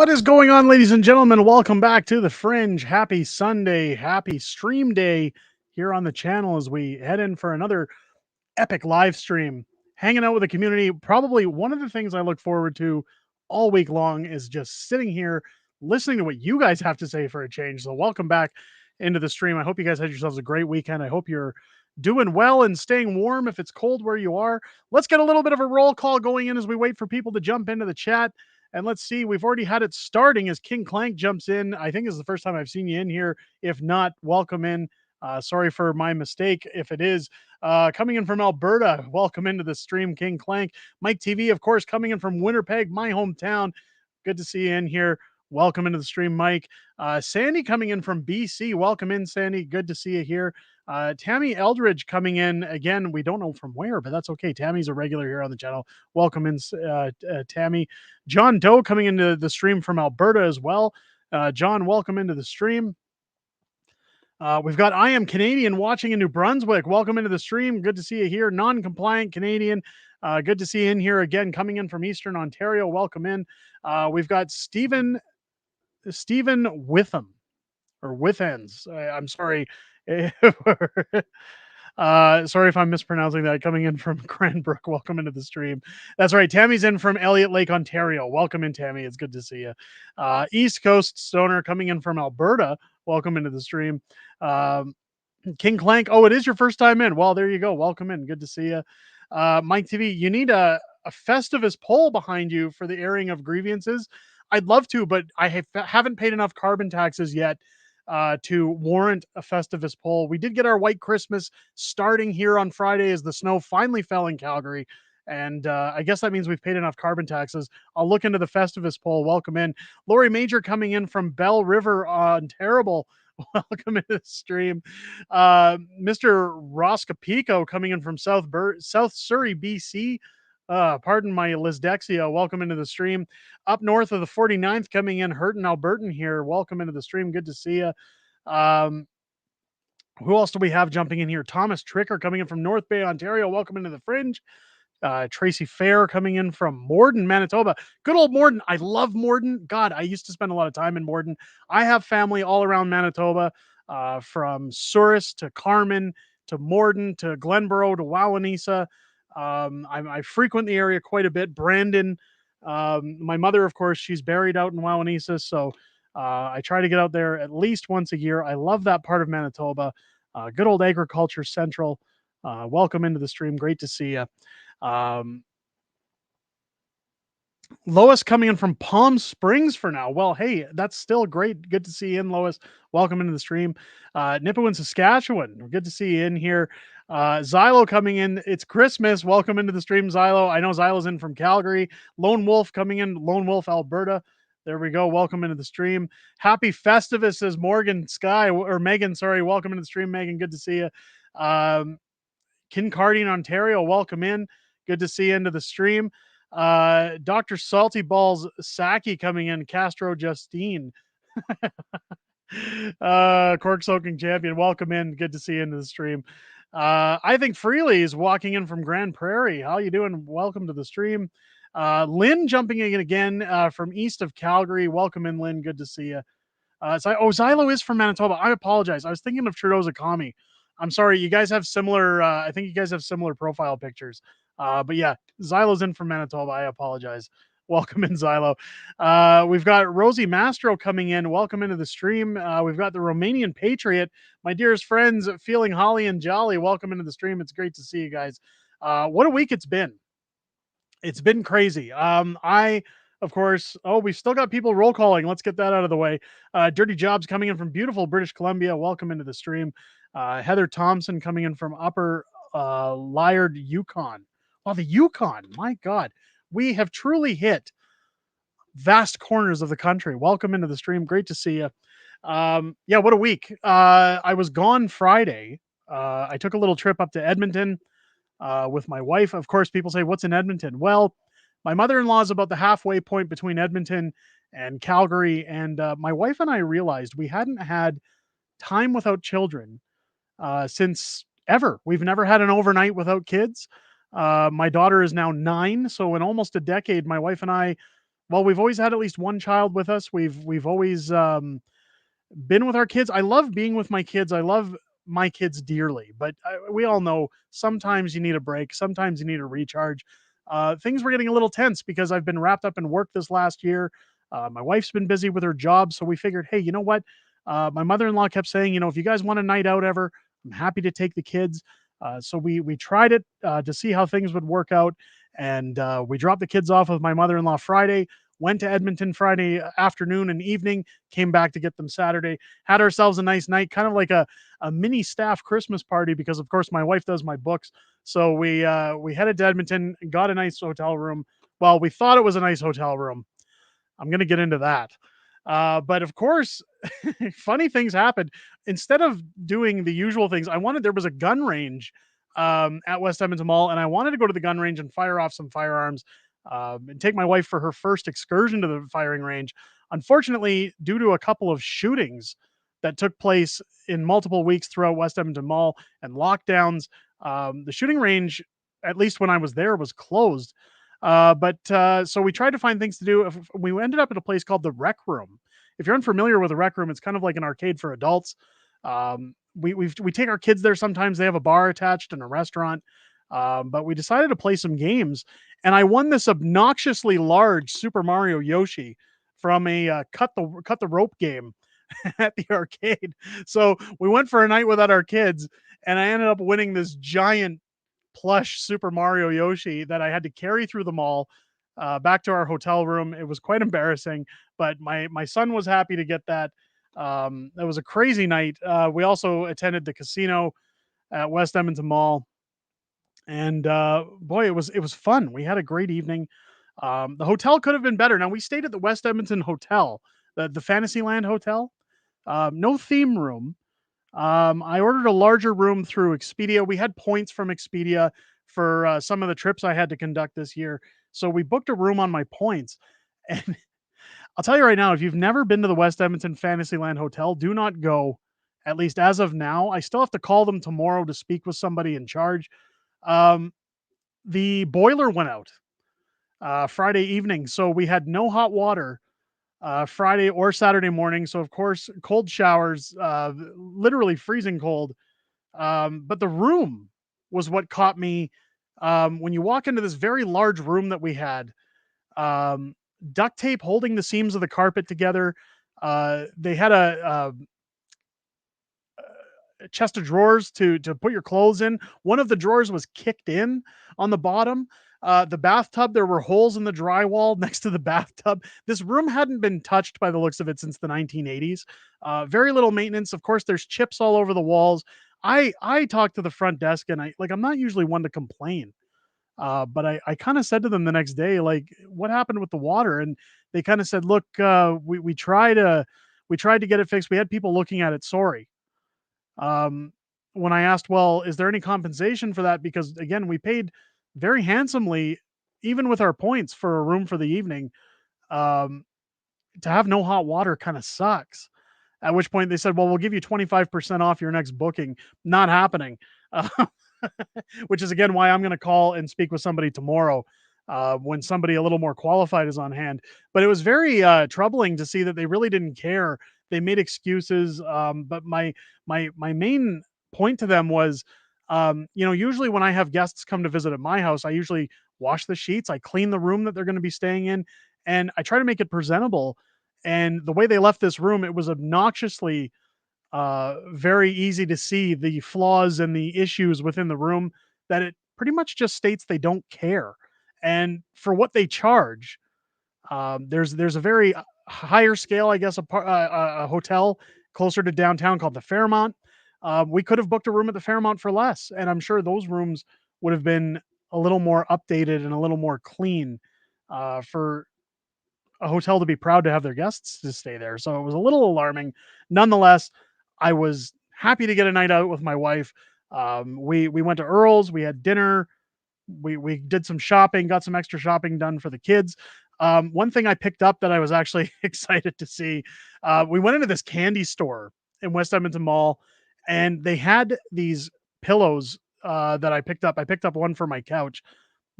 What is going on, ladies and gentlemen? Welcome back to The Fringe. Happy Sunday. Happy stream day here on the channel as we head in for another epic live stream. Hanging out with the community. Probably one of the things I look forward to all week long is just sitting here listening to what you guys have to say for a change. So, welcome back into the stream. I hope you guys had yourselves a great weekend. I hope you're doing well and staying warm if it's cold where you are. Let's get a little bit of a roll call going in as we wait for people to jump into the chat. And let's see, we've already had it starting as King Clank jumps in. I think this is the first time I've seen you in here. If not, welcome in. Sorry for my mistake if it is. Coming in from Alberta, welcome into the stream, King Clank. Mike TV, of course, coming in from Winnipeg, my hometown. Good to see you in here. Welcome into the stream, Mike. Sandy coming in from BC. Welcome in, Sandy. Good to see you here. Tammy Eldridge coming in again. We don't know from where, but that's okay. Tammy's a regular here on the channel. Welcome in, Tammy. John Doe coming into the stream from Alberta as well. John, welcome into the stream. We've got I Am Canadian watching in New Brunswick. Welcome into the stream. Good to see you here. Non-compliant Canadian. Good to see you in here again. Coming in from Eastern Ontario. Welcome in. We've got Stephen Witham or Withens. I'm sorry. Sorry if I'm mispronouncing that. Coming in from Cranbrook. Welcome into the stream. That's right. Tammy's in from Elliott Lake, Ontario. Welcome in, Tammy. It's good to see you. East Coast Stoner coming in from Alberta. Welcome into the stream. King Clank. Oh, it is your first time in. Well, there you go. Welcome in. Good to see you. Mike TV, you need a Festivus poll behind you for the airing of grievances. I'd love to, but I haven't paid enough carbon taxes yet to warrant a Festivus poll. We did get our White Christmas starting here on Friday as the snow finally fell in Calgary. And I guess that means we've paid enough carbon taxes. I'll look into the Festivus poll. Welcome in. Lori Major coming in from Bell River on Terrible. Welcome into the stream. Mr. Roscapico coming in from South Surrey, BC. Pardon my Lisdexia. Welcome into the stream. Up north of the 49th coming in, Hurton, Albertan here. Welcome into the stream. Good to see you. Who else do we have jumping in here? Thomas Tricker coming in from North Bay, Ontario. Welcome into the Fringe. Tracy Fair coming in from Morden, Manitoba. Good old Morden. I love Morden. God, I used to spend a lot of time in Morden. I have family all around Manitoba, from Souris to Carman to Morden to Glenborough to Wawanesa. I frequent the area quite a bit. Brandon, my mother, of course, she's buried out in Wawanesa, so I try to get out there at least once a year. I love that part of Manitoba. Good old agriculture central. Welcome into the stream. Great to see you. Lois coming in from Palm Springs for now. Well, hey, that's still great. Good to see you in, Lois. Welcome into the stream. Nipawin, Saskatchewan. Good to see you in here. Xylo coming in. It's Christmas. Welcome into the stream, Xylo. I know Xylo's in from Calgary. Lone Wolf coming in. Lone Wolf, Alberta. There we go. Welcome into the stream. Happy Festivus, says Morgan Sky or Megan. Sorry. Welcome into the stream, Megan. Good to see you. Kincardine, Ontario. Welcome in. Good to see you into the stream. Dr. Salty Balls Saki coming in. Castro Justine. Cork Soaking Champion. Welcome in. Good to see you into the stream. I think Freely is walking in from Grand Prairie. How you doing? Welcome to the stream. Lynn jumping in again from east of Calgary. Welcome in, Lynn. Good to see you. Xylo is from Manitoba. I apologize. I was thinking of Trudeau's Akami. I'm sorry. You guys have similar. I think you guys have similar profile pictures. But yeah, Xylo's in from Manitoba. I apologize. Welcome in, Xylo. We've got Rosie Mastro coming in. Welcome into the stream. We've got the Romanian Patriot, my dearest friends, feeling holly and jolly. Welcome into the stream. It's great to see you guys. What a week it's been. It's been crazy. Of course, we've still got people roll calling. Let's get that out of the way. Dirty Jobs coming in from beautiful British Columbia. Welcome into the stream. Heather Thompson coming in from Upper Liard, Yukon. Well, the Yukon, my God, we have truly hit vast corners of the country. Welcome into the stream. Great to see you. Yeah, what a week. I was gone Friday. I took a little trip up to Edmonton with my wife. Of course, people say, what's in Edmonton? Well, my mother-in-law is about the halfway point between Edmonton and Calgary. And my wife and I realized we hadn't had time without children since ever. We've never had an overnight without kids. My daughter is now 9. So in almost a decade, my wife and I Well, we've always had at least one child with us. We've always been with our kids. I love being with my kids. I love my kids dearly, but we all know sometimes you need a break. Sometimes you need a recharge. Things were getting a little tense because I've been wrapped up in work this last year. My wife's been busy with her job, so we figured, hey, you know what? My mother-in-law kept saying, if you guys want a night out ever, I'm happy to take the kids. So we tried it to see how things would work out, and we dropped the kids off with my mother-in-law Friday. Went to Edmonton Friday afternoon and evening, came back to get them Saturday, had ourselves a nice night, kind of like a mini staff Christmas party because of course my wife does my books. So we headed to Edmonton, got a nice hotel room. Well, we thought it was a nice hotel room. I'm going to get into that. But of course, funny things happened. Instead of doing the usual things, there was a gun range at West Edmonton Mall, and I wanted to go to the gun range and fire off some firearms and take my wife for her first excursion to the firing range. Unfortunately, due to a couple of shootings that took place in multiple weeks throughout West Edmonton Mall and lockdowns, the shooting range, at least when I was there, was closed. But so we tried to find things to do. We ended up at a place called the Rec Room. If you're unfamiliar with a Rec Room, it's kind of like an arcade for adults. We take our kids there sometimes. They have a bar attached and a restaurant. But we decided to play some games, and I won this obnoxiously large Super Mario Yoshi from a cut the rope game at the arcade. So we went for a night without our kids, and I ended up winning this giant plush Super Mario Yoshi that I had to carry through the mall back to our hotel room. It was quite embarrassing, but my son was happy to get that. It was a crazy night. We also attended the casino at West Edmonton Mall, and boy, it was fun. We had a great evening. The hotel could have been better. Now we stayed at the West Edmonton Hotel, the Fantasyland Hotel. No theme room. I ordered a larger room through Expedia. We had points from Expedia for some of the trips I had to conduct this year. So we booked a room on my points. And I'll tell you right now, if you've never been to the West Edmonton Fantasyland Hotel, do not go, at least as of now. I still have to call them tomorrow to speak with somebody in charge. Um, the boiler went out Friday evening. So we had no hot water Friday or Saturday morning. So, of course, cold showers, literally freezing cold. But the room was what caught me. When you walk into this very large room that we had, um, duct tape holding the seams of the carpet together. They had a chest of drawers to put your clothes in. One of the drawers was kicked in on the bottom. The bathtub, there were holes in the drywall next to the bathtub. This room hadn't been touched by the looks of it since the 1980s. Very little maintenance. Of course, there's chips all over the walls. I talked to the front desk, and I'm not usually one to complain. But I kind of said to them the next day, like, what happened with the water? And they kind of said, look, we tried to get it fixed. We had people looking at it. Sorry. Um, when I asked, well, is there any compensation for that? Because again, we paid very handsomely, even with our points for a room for the evening. Um, to have no hot water kind of sucks. At which point they said, well, we'll give you 25% off your next booking. Not happening. Uh, which is again why I'm going to call and speak with somebody tomorrow when somebody a little more qualified is on hand. But it was very troubling to see that they really didn't care. They made excuses, but my main point to them was, usually when I have guests come to visit at my house, I usually wash the sheets, I clean the room that they're going to be staying in, and I try to make it presentable. And the way they left this room, it was obnoxiously very easy to see the flaws and the issues within the room, that it pretty much just states they don't care. And for what they charge, there's a very higher scale, I guess, a hotel closer to downtown called the Fairmont. We could have booked a room at the Fairmont for less, and I'm sure those rooms would have been a little more updated and a little more clean for a hotel to be proud to have their guests to stay there. So it was a little alarming. Nonetheless, I was happy to get a night out with my wife. We went to Earl's, we had dinner, we did some shopping, got some extra shopping done for the kids. One thing I picked up that I was actually excited to see, we went into this candy store in West Edmonton Mall, and they had these pillows that I picked up. I picked up one for my couch.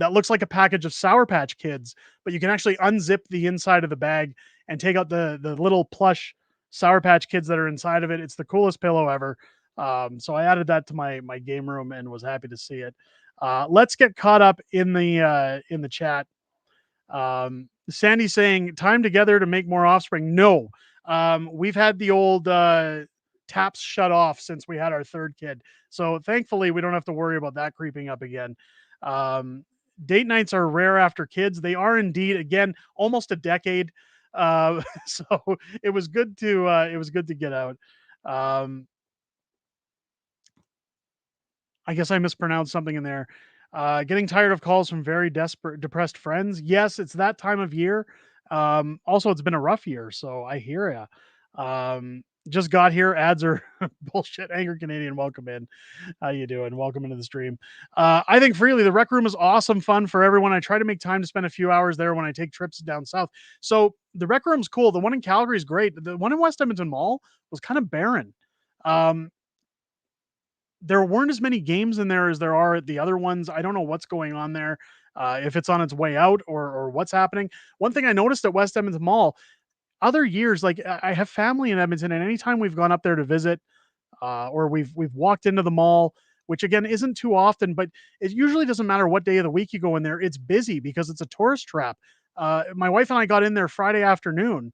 that looks like a package of Sour Patch Kids, but you can actually unzip the inside of the bag and take out the little plush Sour Patch Kids that are inside of it. It's the coolest pillow ever. So I added that to my game room and was happy to see it. Let's get caught up in the chat. Sandy saying time together to make more offspring. No, we've had the old taps shut off since we had our third kid. So thankfully we don't have to worry about that creeping up again. Um, Date nights are rare after kids. They are indeed, again, almost a decade. So it was good to get out. Um, I guess I mispronounced something in there. Getting tired of calls from very desperate, depressed friends. Yes, it's that time of year. Also, it's been a rough year, so I hear ya. Just got here. Ads are bullshit. Angry Canadian, welcome in. How you doing? Welcome into the stream. I think freely the rec room is awesome fun for everyone. I try to make time to spend a few hours there when I take trips down south. So the rec room's cool. The one in Calgary is great. The one in West Edmonton Mall was kind of barren. Um, there weren't as many games in there as there are at the other ones. I don't know what's going on there, if it's on its way out or what's happening. One thing I noticed at West Edmonton Mall, other years, like I have family in Edmonton, and anytime we've gone up there to visit, or we've walked into the mall, which again isn't too often, but it usually doesn't matter what day of the week you go in there. It's busy because it's a tourist trap. My wife and I got in there Friday afternoon.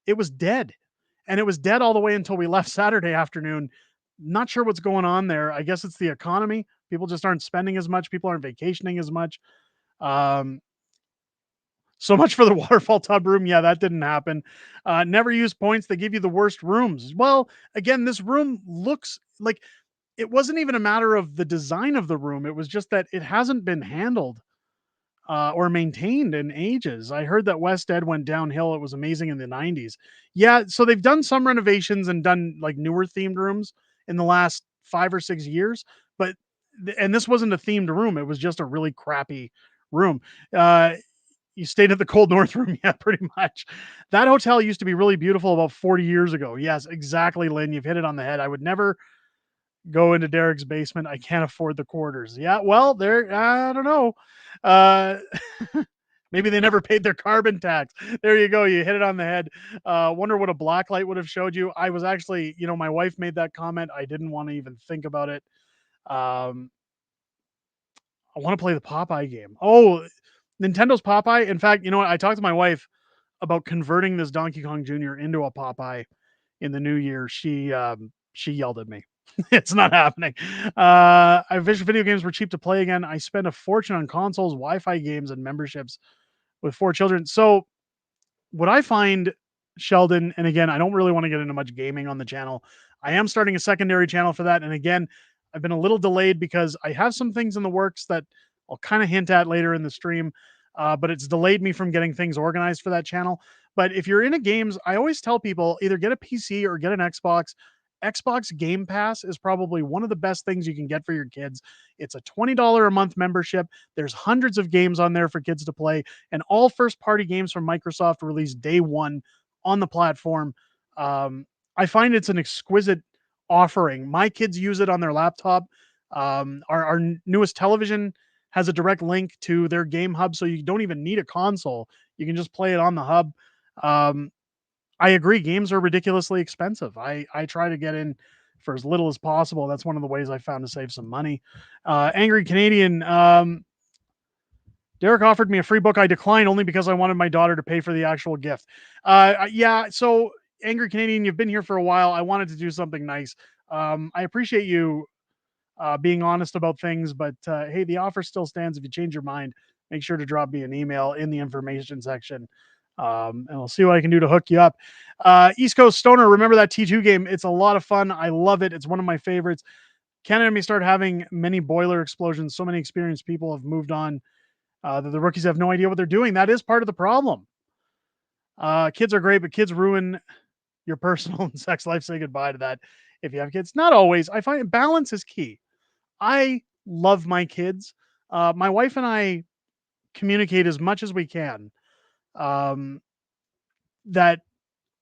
It was dead, and it was dead all the way until we left Saturday afternoon. Not sure what's going on there. I guess it's the economy. People just aren't spending as much. People aren't vacationing as much. Um, so much for the waterfall tub room. Yeah, that didn't happen. Never use points. They give you the worst rooms. Well, again, this room looks like it wasn't even a matter of the design of the room. It was just that it hasn't been handled or maintained in ages. I heard that West Ed went downhill. It was amazing in the 90s. Yeah, so they've done some renovations and done like newer themed rooms in the last 5 or 6 years, but and this wasn't a themed room. It was just a really crappy room. Uh, you stayed at the Cold North room, yeah, pretty much. That hotel used to be really beautiful about 40 years ago. Yes, exactly, Lynn. You've hit it on the head. I would never go into Derek's basement. I can't afford the quarters. Yeah, well, there, I don't know. Uh, maybe they never paid their carbon tax. There you go. You hit it on the head. Wonder what a black light would have showed you. I was actually, my wife made that comment. I didn't want to even think about it. Um, I want to play the Popeye game. Oh, Nintendo's Popeye. In fact, you know what? I talked to my wife about converting this Donkey Kong Jr. into a Popeye in the new year. She yelled at me. It's not happening. I wish video games were cheap to play again. I spend a fortune on consoles, Wi-Fi games, and memberships with 4 children. So what I find, Sheldon, and again, I don't really want to get into much gaming on the channel. I am starting a secondary channel for that. And again, I've been a little delayed because I have some things in the works that I'll kind of hint at later in the stream. But it's delayed me from getting things organized for that channel. But if you're into games, I always tell people either get a PC or get an Xbox. Xbox Game Pass is probably one of the best things you can get for your kids. It's a $20 a month membership. There's hundreds of games on there for kids to play, and all first party games from Microsoft released day one on the platform. I find it's an exquisite offering. My kids use it on their laptop. Our newest television has a direct link to their game hub, so you don't even need a console. You can just play it on the hub. Um, I agree. Games are ridiculously expensive. I try to get in for as little as possible. That's one of the ways I found to save some money. Angry Canadian. Derek offered me a free book. I declined only because I wanted my daughter to pay for the actual gift. Yeah. So Angry Canadian, you've been here for a while. I wanted to do something nice. I appreciate you being honest about things, but hey, the offer still stands. If you change your mind, make sure to drop me an email in the information section. And I'll see what I can do to hook you up. East Coast Stoner, remember that T2 game? It's a lot of fun. I love it. It's one of my favorites. Canada may start having many boiler explosions. So many experienced people have moved on that the rookies have no idea what they're doing. That is part of the problem. Kids are great, but kids ruin your personal and sex life. Say goodbye to that if you have kids. Not always. I find balance is key. I love my kids. My wife and I communicate as much as we can. Um, that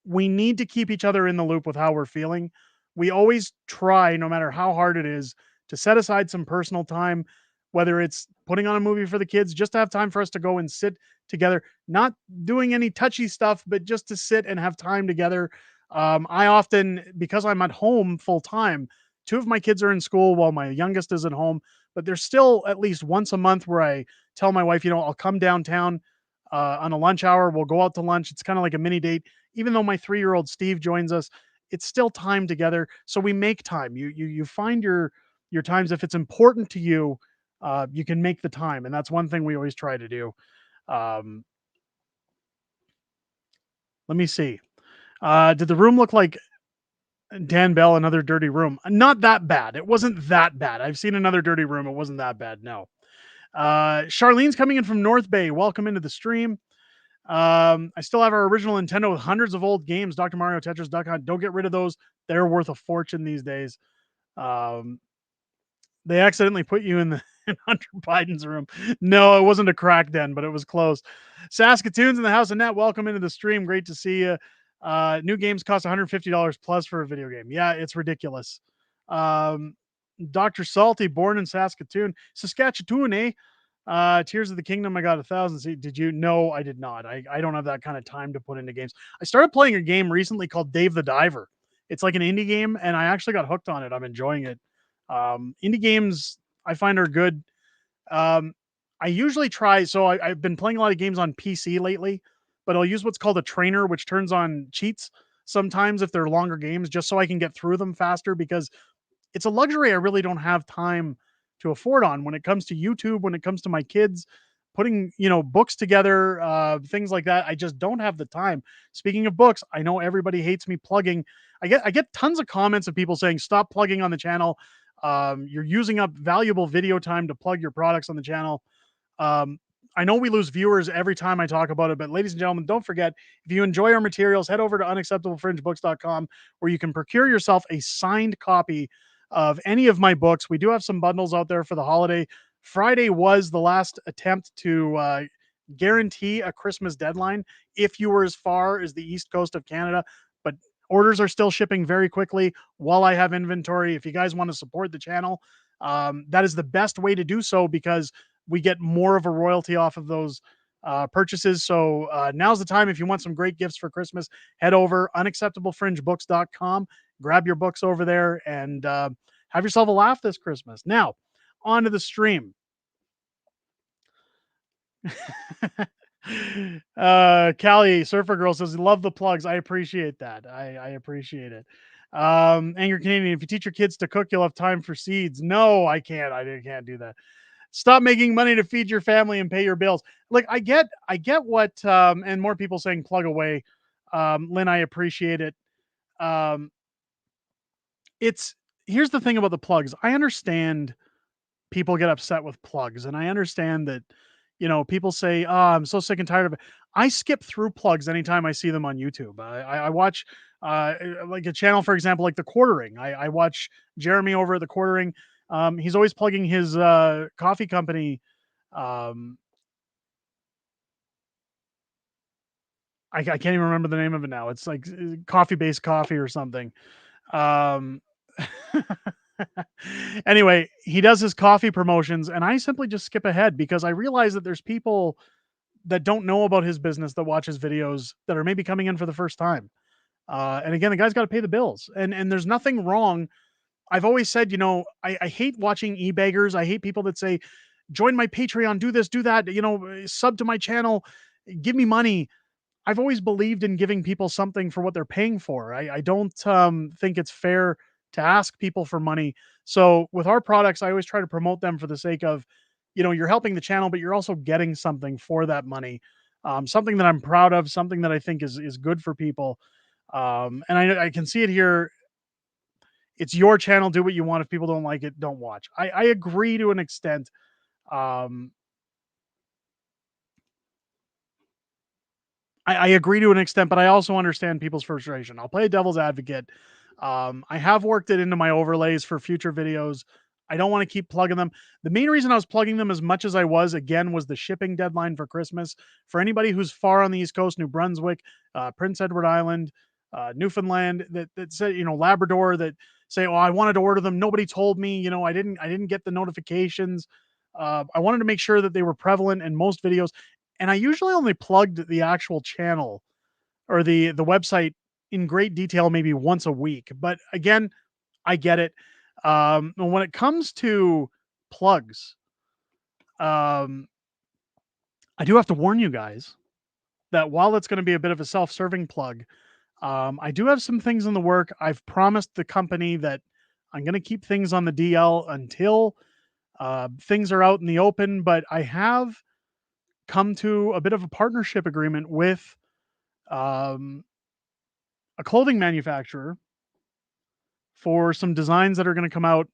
we need to keep each other in the loop with how we're feeling. We always try, no matter how hard it is, to set aside some personal time, whether it's putting on a movie for the kids, just to have time for us to go and sit together, not doing any touchy stuff, but just to sit and have time together. I often, because I'm at home full time, two of my kids are in school while my youngest is at home, but there's still at least once a month where I tell my wife, I'll come downtown on a lunch hour. We'll go out to lunch. It's kind of like a mini date. Even though my 3-year-old Steve joins us, it's still time together. So we make time. You find your times. If it's important to you, you can make the time, and that's one thing we always try to do. Um, Let me see. Did the room look like Dan Bell, Another Dirty Room? Not that bad. It wasn't that bad. I've seen Another Dirty Room. It wasn't that bad. No. Charlene's coming in from North Bay. Welcome into the stream. I still have our original Nintendo with hundreds of old games. Dr. Mario, Tetris, Duck Hunt. Don't get rid of those. They're worth a fortune these days. They accidentally put you in in Hunter Biden's room. No, it wasn't a crack den, but it was close. Saskatoon's in the house of net. Welcome into the stream. Great to see you. New games cost $150 plus for a video game. Yeah, it's ridiculous. Dr. Salty, born in Saskatoon, Saskatchewan, eh? Tears of the Kingdom, I got 1,000. See, did you? No, I did not. I don't have that kind of time to put into games. I started playing a game recently called Dave the Diver. It's like an indie game, and I actually got hooked on it. I'm enjoying it. Indie games I find are good. I usually try, so I've been playing a lot of games on PC lately, but I'll use what's called a trainer, which turns on cheats sometimes if they're longer games, just so I can get through them faster, because it's a luxury I really don't have time to afford on when it comes to YouTube, when it comes to my kids, putting, books together, things like that. I just don't have the time. Speaking of books, I know everybody hates me plugging. I get tons of comments of people saying, stop plugging on the channel. You're using up valuable video time to plug your products on the channel. Um, I know we lose viewers every time I talk about it, but ladies and gentlemen, don't forget, if you enjoy our materials, head over to unacceptablefringebooks.com, where you can procure yourself a signed copy of any of my books. We do have some bundles out there for the holiday. Friday was the last attempt to guarantee a Christmas deadline if you were as far as the East Coast of Canada, but orders are still shipping very quickly while I have inventory. If you guys want to support the channel, that is the best way to do so, because we get more of a royalty off of those purchases. So now's the time. If you want some great gifts for Christmas, head over unacceptablefringebooks.com, grab your books over there, and have yourself a laugh this Christmas. Now, on to the stream. Callie Surfer Girl says, love the plugs. I appreciate that. I appreciate it. Angry Canadian, if you teach your kids to cook, you'll have time for seeds. No, I can't. I can't do that. Stop making money to feed your family and pay your bills. Like, I get what, and more people saying plug away. Lynn, I appreciate it. It's Here's the thing about the plugs. I understand people get upset with plugs, and I understand that, people say, oh, I'm so sick and tired of it. I skip through plugs anytime I see them on YouTube. I watch like a channel, for example, like the Quartering. I watch Jeremy over at the Quartering. He's always plugging his coffee company. I can't even remember the name of it now. It's like Coffee Based Coffee or something. Um, anyway, he does his coffee promotions, and I simply just skip ahead because I realize that there's people that don't know about his business that watch his videos that are maybe coming in for the first time. And again, the guy's got to pay the bills, and there's nothing wrong. I've always said, I hate watching e-beggars. I hate people that say, join my Patreon, do this, do that, sub to my channel, give me money. I've always believed in giving people something for what they're paying for. I don't think it's fair to ask people for money. So with our products, I always try to promote them for the sake of, you're helping the channel, but you're also getting something for that money. Something that I'm proud of, something that I think is good for people. And I can see it here. It's your channel. Do what you want. If people don't like it, don't watch. I agree to an extent. Um, I agree to an extent, but I also understand people's frustration. I'll play devil's advocate. I have worked it into my overlays for future videos. I don't want to keep plugging them. The main reason I was plugging them as much as I was, again, was the shipping deadline for Christmas. For anybody who's far on the East Coast, New Brunswick, Prince Edward Island, Newfoundland, that say, Labrador, that say, oh, I wanted to order them. Nobody told me, I didn't get the notifications. I wanted to make sure that they were prevalent in most videos, and I usually only plugged the actual channel or the website in great detail maybe once a week. But again, I get it. When it comes to plugs, um, I do have to warn you guys that while it's going to be a bit of a self-serving plug, I do have some things in the work. I've promised the company that I'm going to keep things on the DL until things are out in the open. But I have come to a bit of a partnership agreement with um, a clothing manufacturer for some designs that are going to come out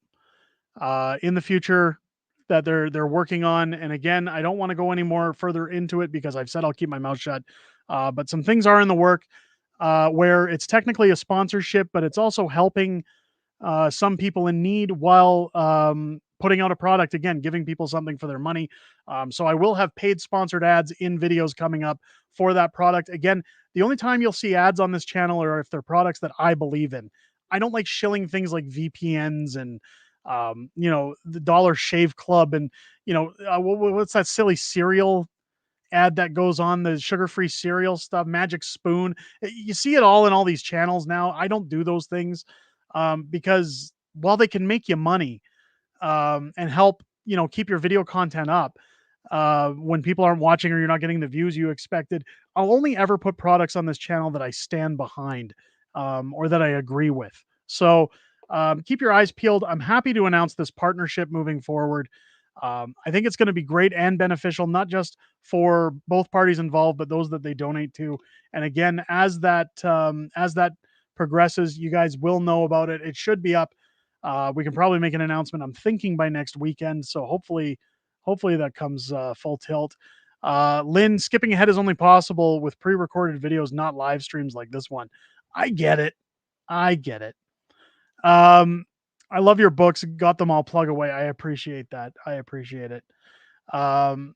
in the future that they're working on. And again, I don't want to go any more further into it because I've said I'll keep my mouth shut. But some things are in the work where it's technically a sponsorship, but it's also helping some people in need while putting out a product, again, giving people something for their money. So I will have paid sponsored ads in videos coming up for that product. Again, the only time you'll see ads on this channel are if they're products that I believe in. I don't like shilling things like VPNs and the Dollar Shave Club and what's that silly cereal ad that goes on, the sugar-free cereal stuff, Magic Spoon. You see it all in all these channels now. I don't do those things because while they can make you money and help, keep your video content up when people aren't watching or you're not getting the views you expected, I'll only ever put products on this channel that I stand behind or that I agree with. So keep your eyes peeled. I'm happy to announce this partnership moving forward. I think it's going to be great and beneficial, not just for both parties involved, but those that they donate to. And again, as that progresses, you guys will know about it. It should be up. We can probably make an announcement. I'm thinking by next weekend, so hopefully that comes full tilt. Lynn, skipping ahead is only possible with pre-recorded videos, not live streams like this one. I get it. I get it. Um, I love your books. Got them all plug away. I appreciate that. I appreciate it. Um,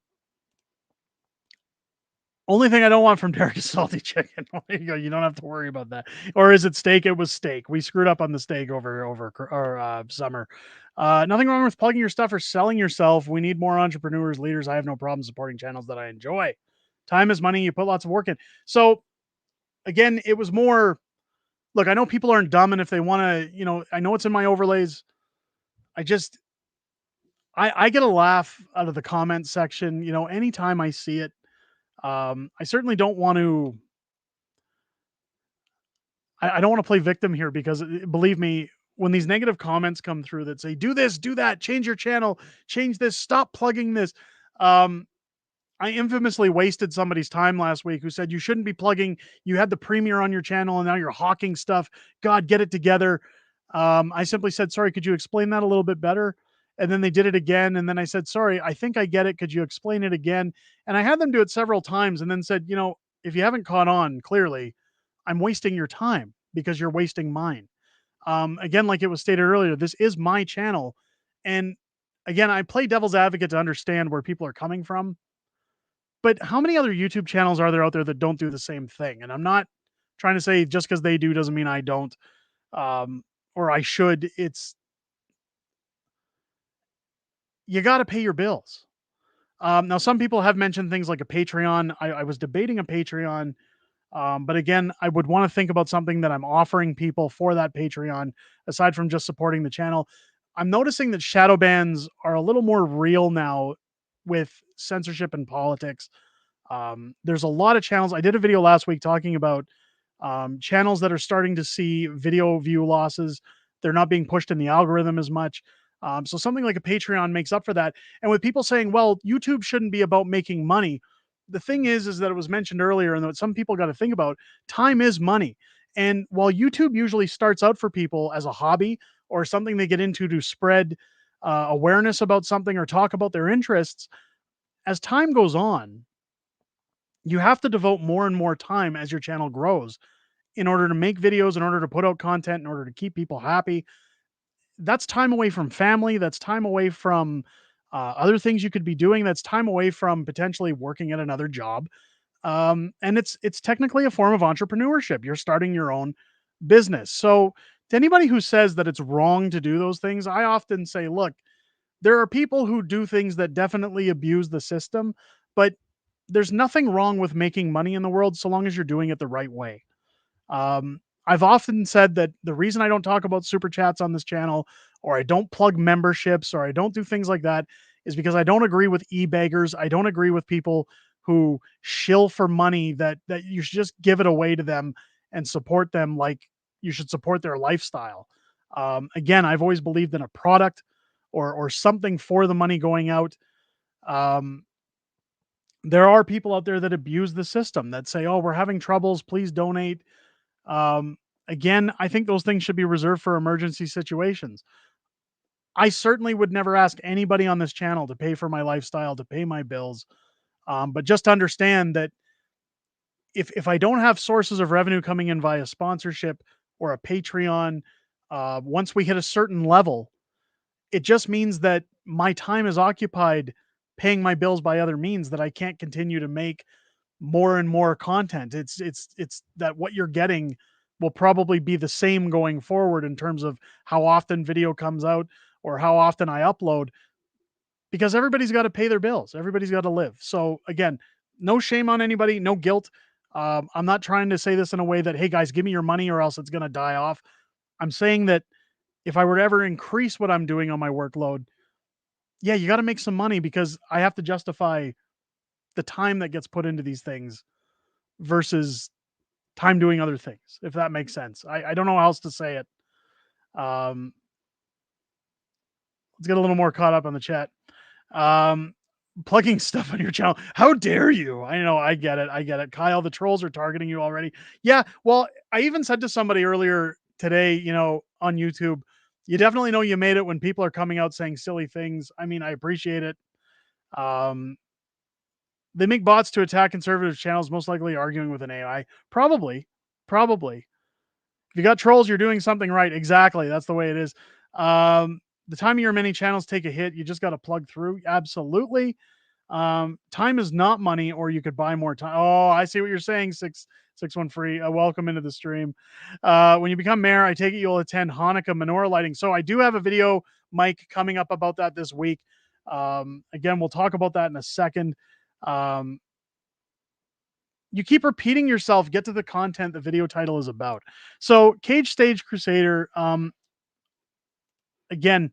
Only thing I don't want from Derek is salty chicken. There you go. You don't have to worry about that. Or is it steak? It was steak. We screwed up on the steak over summer. Nothing wrong with plugging your stuff or selling yourself. We need more entrepreneurs, leaders. I have no problem supporting channels that I enjoy. Time is money. You put lots of work in. So again, it was more. Look, I know people aren't dumb, and if they want to, I know it's in my overlays. I just I get a laugh out of the comment section. Anytime I see it. I certainly don't want to. I don't want to play victim here because believe me, when these negative comments come through that say "do this, do that, change your channel, change this, stop plugging this," um, I infamously wasted somebody's time last week who said you shouldn't be plugging. You had the premiere on your channel and now you're hawking stuff. God, get it together. I simply said, sorry, could you explain that a little bit better? And then they did it again. And then I said, sorry, I think I get it. Could you explain it again? And I had them do it several times and then said, if you haven't caught on, clearly, I'm wasting your time because you're wasting mine. Again, like it was stated earlier, this is my channel. And again, I play devil's advocate to understand where people are coming from, but how many other YouTube channels are there out there that don't do the same thing? And I'm not trying to say just because they do doesn't mean I don't, or I should. It's you got to pay your bills. Now, some people have mentioned things like a Patreon. I was debating a Patreon, but again, I would want to think about something that I'm offering people for that Patreon, aside from just supporting the channel. I'm noticing that shadow bans are a little more real now with censorship and politics. There's a lot of channels. I did a video last week talking about channels that are starting to see video view losses. They're not being pushed in the algorithm as much. So something like a Patreon makes up for that. And with people saying, well, YouTube shouldn't be about making money. The thing is that it was mentioned earlier, and that some people got to think about time is money. And while YouTube usually starts out for people as a hobby or something they get into to spread awareness about something or talk about their interests, as time goes on, you have to devote more and more time as your channel grows in order to make videos, in order to put out content, in order to keep people happy. That's time away from family. That's time away from other things you could be doing. That's time away from potentially working at another job. And it's technically a form of entrepreneurship. You're starting your own business. So to anybody who says that it's wrong to do those things, I often say, look, there are people who do things that definitely abuse the system, but there's nothing wrong with making money in the world so long as you're doing it the right way. I've often said that the reason I don't talk about super chats on this channel, or I don't plug memberships, or I don't do things like that, is because I don't agree with e-beggars. I don't agree with people who shill for money that you should just give it away to them and support them like you should support their lifestyle. Again, I've always believed in a product or something for the money going out. Um, there are people out there that abuse the system that say, "Oh, we're having troubles. Please donate." Um, Again, I think those things should be reserved for emergency situations. I certainly would never ask anybody on this channel to pay for my lifestyle, to pay my bills. But just understand that if I don't have sources of revenue coming in via sponsorship or a Patreon, once we hit a certain level, it just means that my time is occupied paying my bills by other means that I can't continue to make more and more content. It's that what you're getting will probably be the same going forward in terms of how often video comes out or how often I upload, because everybody's got to pay their bills. Everybody's got to live. So again, no shame on anybody, no guilt. I'm not trying to say this in a way that, hey guys, give me your money or else it's going to die off. I'm saying that if I were to ever increase what I'm doing on my workload, yeah, you got to make some money because I have to justify the time that gets put into these things versus time doing other things, if that makes sense. I don't know how else to say it. Um, let's get a little more caught up on the chat. Um, Plugging stuff on your channel. How dare you? I know, I get it. I get it. Kyle, the trolls are targeting you already. Yeah, well, I even said to somebody earlier today, on YouTube, you definitely know you made it when people are coming out saying silly things. I mean, I appreciate it. Um, they make bots to attack conservative channels, most likely arguing with an AI. Probably, probably. If you got trolls, you're doing something right. Exactly. That's the way it is. The time of your many channels take a hit, you just got to plug through. Absolutely. Time is not money, or you could buy more time. Oh, I see what you're saying. 661 free. Welcome into the stream. When you become mayor, I take it you'll attend Hanukkah menorah lighting. So I do have a video, Mike, coming up about that this week. Again, we'll talk about that in a second. Um, you keep repeating yourself. Get to the content the video title is about. So, Cage Stage Crusader. Again,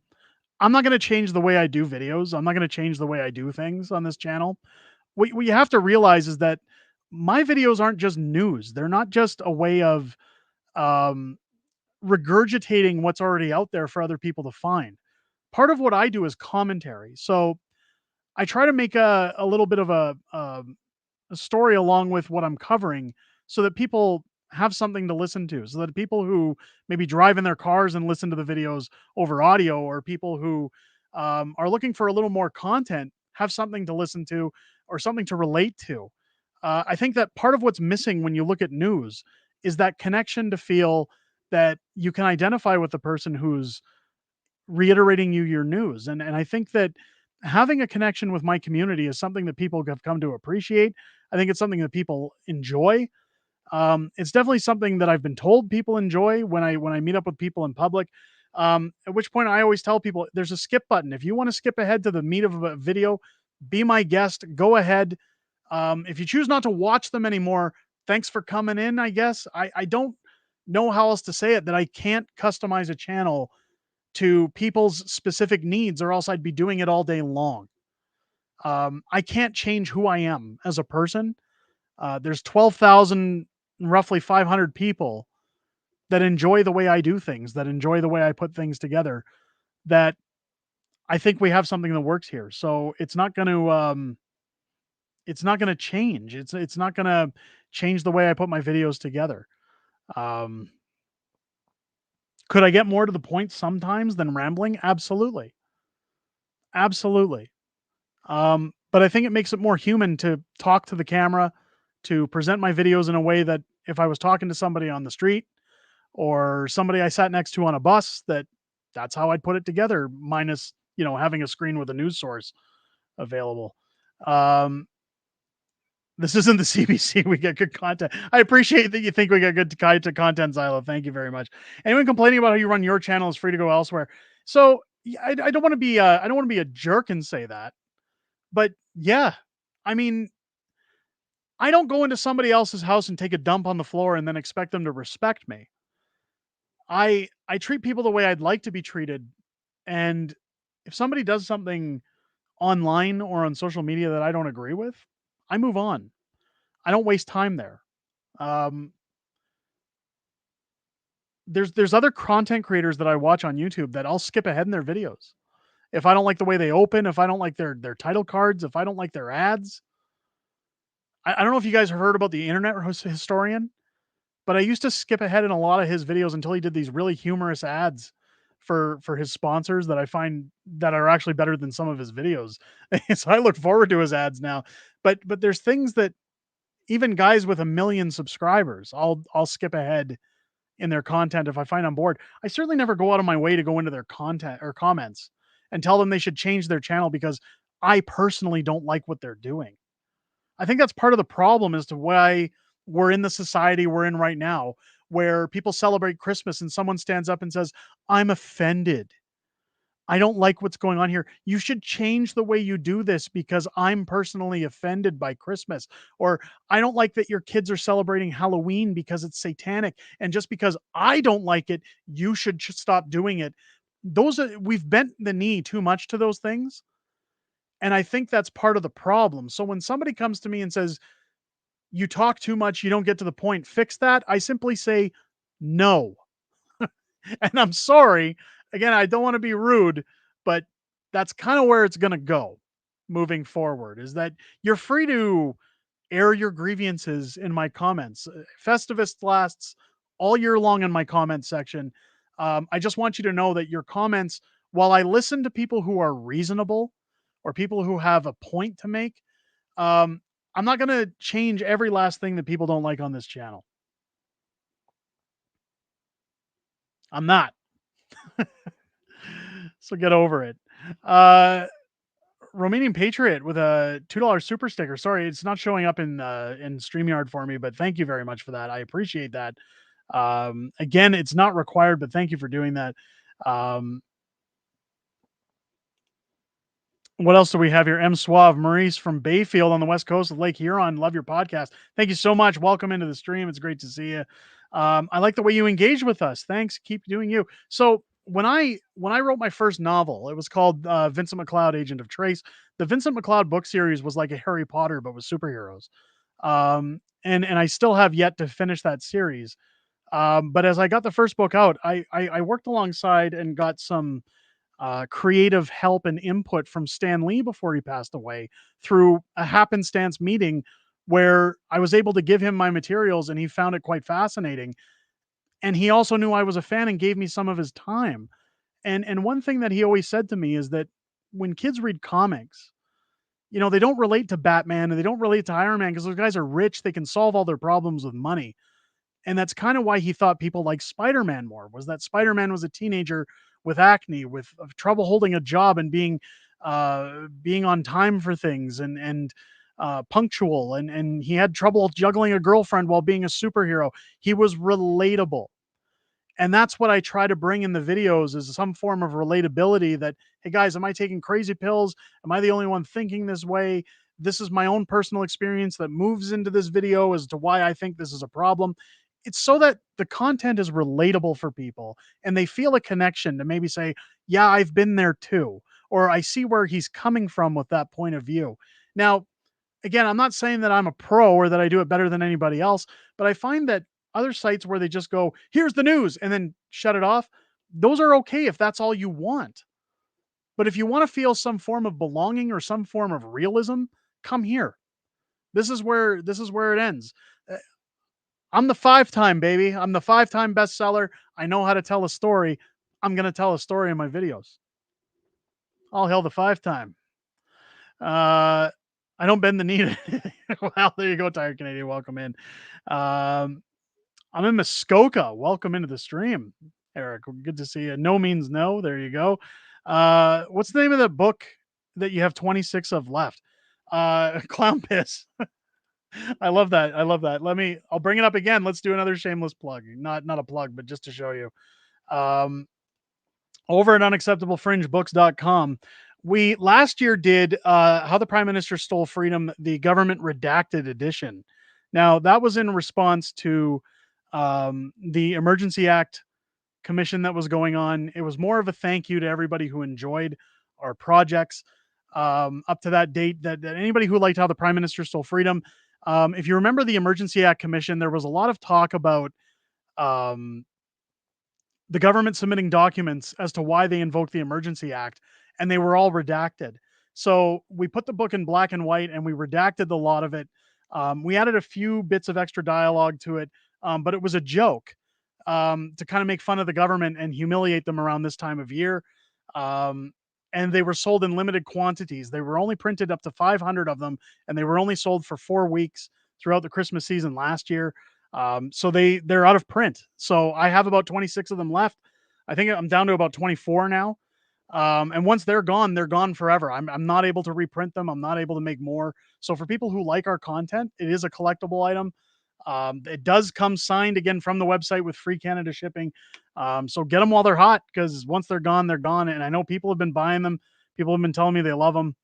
I'm not going to change the way I do videos. I'm not going to change the way I do things on this channel. What you have to realize is that my videos aren't just news. They're not just a way of um, regurgitating what's already out there for other people to find. Part of what I do is commentary. So I try to make a little bit of a story along with what I'm covering so that people have something to listen to, so that people who maybe drive in their cars and listen to the videos over audio, or people who are looking for a little more content, have something to listen to or something to relate to. I think that part of what's missing when you look at news is that connection to feel that you can identify with the person who's reiterating you your news. And I think that having a connection with my community is something that people have come to appreciate. I think it's something that people enjoy. It's definitely something that I've been told people enjoy when I meet up with people in public. At which point I always tell people there's a skip button. If you want to skip ahead to the meat of a video, be my guest. Go ahead. If you choose not to watch them anymore, thanks for coming in. I guess I don't know how else to say it, that I can't customize a channel to people's specific needs, or else I'd be doing it all day long. I can't change who I am as a person. There's 12,000, roughly 500 people that enjoy the way I do things, that enjoy the way I put things together, that I think we have something that works here. So it's not going to change. It's not going to change the way I put my videos together. Um, could I get more to the point sometimes than rambling? Absolutely. Absolutely. But I think it makes it more human to talk to the camera, to present my videos in a way that if I was talking to somebody on the street or somebody I sat next to on a bus, that's how I'd put it together, minus, having a screen with a news source available. Um, this isn't the CBC. We get good content. I appreciate that you think we get good content, Zyla. Thank you very much. Anyone complaining about how you run your channel is free to go elsewhere. So Yeah, I don't want to be I don't want to be a jerk and say that, but yeah, I mean, I don't go into somebody else's house and take a dump on the floor and then expect them to respect me. I treat people the way I'd like to be treated, and if somebody does something online or on social media that I don't agree with, I move on. I don't waste time there. Um, there's other content creators that I watch on YouTube that I'll skip ahead in their videos. If I don't like the way they open, if I don't like their title cards, if I don't like their ads. I don't know if you guys have heard about the internet historian, but I used to skip ahead in a lot of his videos until he did these really humorous ads for his sponsors that I find that are actually better than some of his videos. So I look forward to his ads now. But there's things that even guys with a million subscribers, I'll skip ahead in their content if I find I'm bored. I certainly never go out of my way to go into their content or comments and tell them they should change their channel because I personally don't like what they're doing. I think that's part of the problem as to why we're in the society we're in right now, where people celebrate Christmas and someone stands up and says, I'm offended. I don't like what's going on here. You should change the way you do this because I'm personally offended by Christmas. Or I don't like that your kids are celebrating Halloween because it's satanic. And just because I don't like it, you should stop doing it. We've bent the knee too much to those things. And I think that's part of the problem. So when somebody comes to me and says, you talk too much, you don't get to the point, fix that, I simply say, no. And I'm sorry. Again, I don't want to be rude, but that's kind of where it's going to go moving forward is that you're free to air your grievances in my comments. Festivus lasts all year long in my comment section. I just want you to know that your comments, while I listen to people who are reasonable or people who have a point to make, um, I'm not going to change every last thing that people don't like on this channel. I'm not. So get over it. Uh, Romanian Patriot with a $2 super sticker. Sorry, it's not showing up in StreamYard for me, but thank you very much for that. I appreciate that. Again, it's not required, but thank you for doing that. Um, what else do we have here? M. Suave, Maurice from Bayfield on the west coast of Lake Huron. Love your podcast. Thank you so much. Welcome into the stream. It's great to see you. I like the way you engage with us. Thanks. Keep doing you. So when I wrote my first novel, it was called Vincent McLeod, Agent of Trace. The Vincent McLeod book series was like a Harry Potter, but with superheroes. And I still have yet to finish that series. But as I got the first book out, I worked alongside and got some creative help and input from Stan Lee before he passed away through a happenstance meeting where I was able to give him my materials and he found it quite fascinating. And he also knew I was a fan and gave me some of his time. And one thing that he always said to me is that when kids read comics, they don't relate to Batman and they don't relate to Iron Man because those guys are rich. They can solve all their problems with money. And that's kind of why he thought people liked Spider-Man more, was that Spider-Man was a teenager with acne, with trouble holding a job and being on time for things and punctual, and he had trouble juggling a girlfriend while being a superhero. He was relatable. And that's what I try to bring in the videos is some form of relatability that, hey guys, am I taking crazy pills? Am I the only one thinking this way? This is my own personal experience that moves into this video as to why I think this is a problem. It's so that the content is relatable for people and they feel a connection to maybe say, yeah, I've been there too, or I see where he's coming from with that point of view. Now, again, I'm not saying that I'm a pro or that I do it better than anybody else, but I find that other sites where they just go, here's the news, and then shut it off, those are okay if that's all you want. But if you want to feel some form of belonging or some form of realism, come here. This is where it ends. Uh, I'm the 5-time baby. I'm the 5-time bestseller. I know how to tell a story. I'm going to tell a story in my videos. All hail the 5-time. Uh, I don't bend the knee. Well, there you go, Tired Canadian. Welcome in. Um, I'm in Muskoka. Welcome into the stream, Eric. Good to see you. No means no. There you go. What's the name of the book that you have 26 of left? Clown Piss. I love that. I love that. I'll bring it up again. Let's do another shameless plug. Not a plug, but just to show you. Um, over at unacceptablefringebooks.com. We last year did How the Prime Minister Stole Freedom, the government redacted edition. Now, that was in response to the Emergency Act commission that was going on. It was more of a thank you to everybody who enjoyed our projects up to that date, that anybody who liked How the Prime Minister Stole Freedom. If you remember the Emergency Act Commission, there was a lot of talk about um, the government submitting documents as to why they invoked the Emergency Act, and they were all redacted. So we put the book in black and white, and we redacted a lot of it. We added a few bits of extra dialogue to it, but it was a joke to kind of make fun of the government and humiliate them around this time of year. Um, and they were sold in limited quantities. They were only printed up to 500 of them, and they were only sold for 4 weeks throughout the Christmas season last year. So they're out of print. So I have about 26 of them left. I think I'm down to about 24 now. And once they're gone forever. I'm not able to reprint them. I'm not able to make more. So for people who like our content, it is a collectible item. It does come signed again from the website with free Canada shipping. So get them while they're hot, because once they're gone, they're gone. And I know people have been buying them. People have been telling me they love them.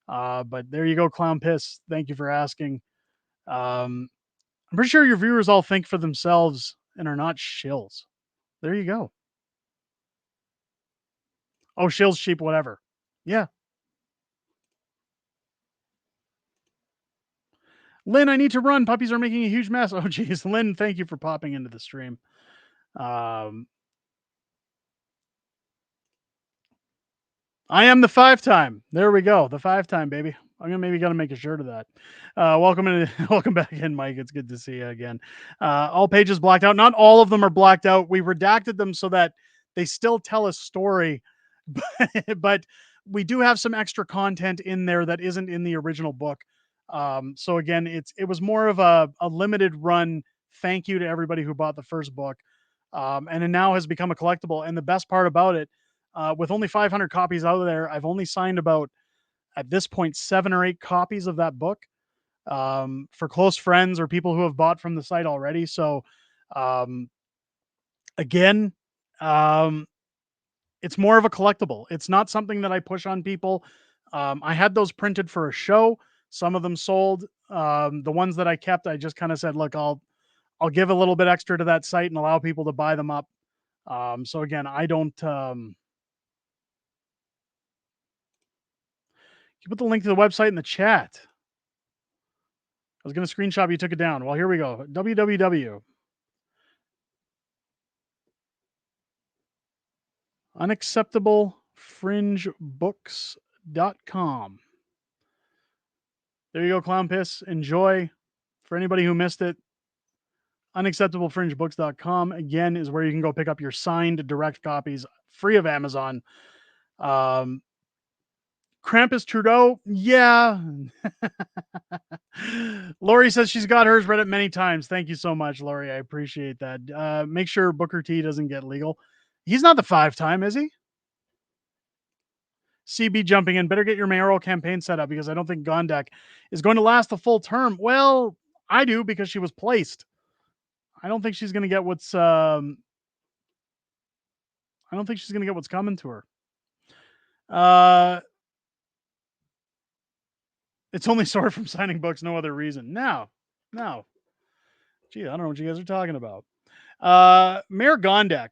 But there you go, Clown Piss. Thank you for asking. Um, I'm pretty sure your viewers all think for themselves and are not shills. There you go. Oh, shills, sheep, whatever. Yeah. Lynn, I need to run. Puppies are making a huge mess. Oh, geez. Lynn, thank you for popping into the stream. Um, I am the 5-time. There we go. The 5-time, baby. I'm gonna maybe gotta make a shirt of that. Welcome in, welcome back in, Mike. It's good to see you again. All pages blacked out. Not all of them are blacked out. We redacted them so that they still tell a story, but we do have some extra content in there that isn't in the original book. So again, it was more of a limited run thank you to everybody who bought the first book, and it now has become a collectible. And the best part about it, with only 500 copies out there, I've only signed about, at this point, 7 or 8 copies of that book for close friends or people who have bought from the site already. So, um, again, um, it's more of a collectible. It's not something that I push on people. I had those printed for a show. Some of them sold. The ones that I kept, I just kind of said, look, I'll give a little bit extra to that site and allow people to buy them up. So again, I don't. You put the link to the website in the chat. I was going to screenshot, you took it down. Well, here we go. www. unacceptablefringebooks.com. There you go, Clown Piss. Enjoy. For anybody who missed it, unacceptablefringebooks.com again is where you can go pick up your signed direct copies free of Amazon. Um, Krampus Trudeau, yeah. Lori says she's got hers, read it many times. Thank you so much, Lori. I appreciate that. Make sure Booker T doesn't get legal. He's not the 5-time, is he? CB jumping in. Better get your mayoral campaign set up, because I don't think Gondek is going to last the full term. Well, I do, because she was placed. I don't think she's going to get what's. I don't think she's going to get what's coming to her. It's only sore from signing books, no other reason. No. Gee, I don't know what you guys are talking about. Mayor Gondek.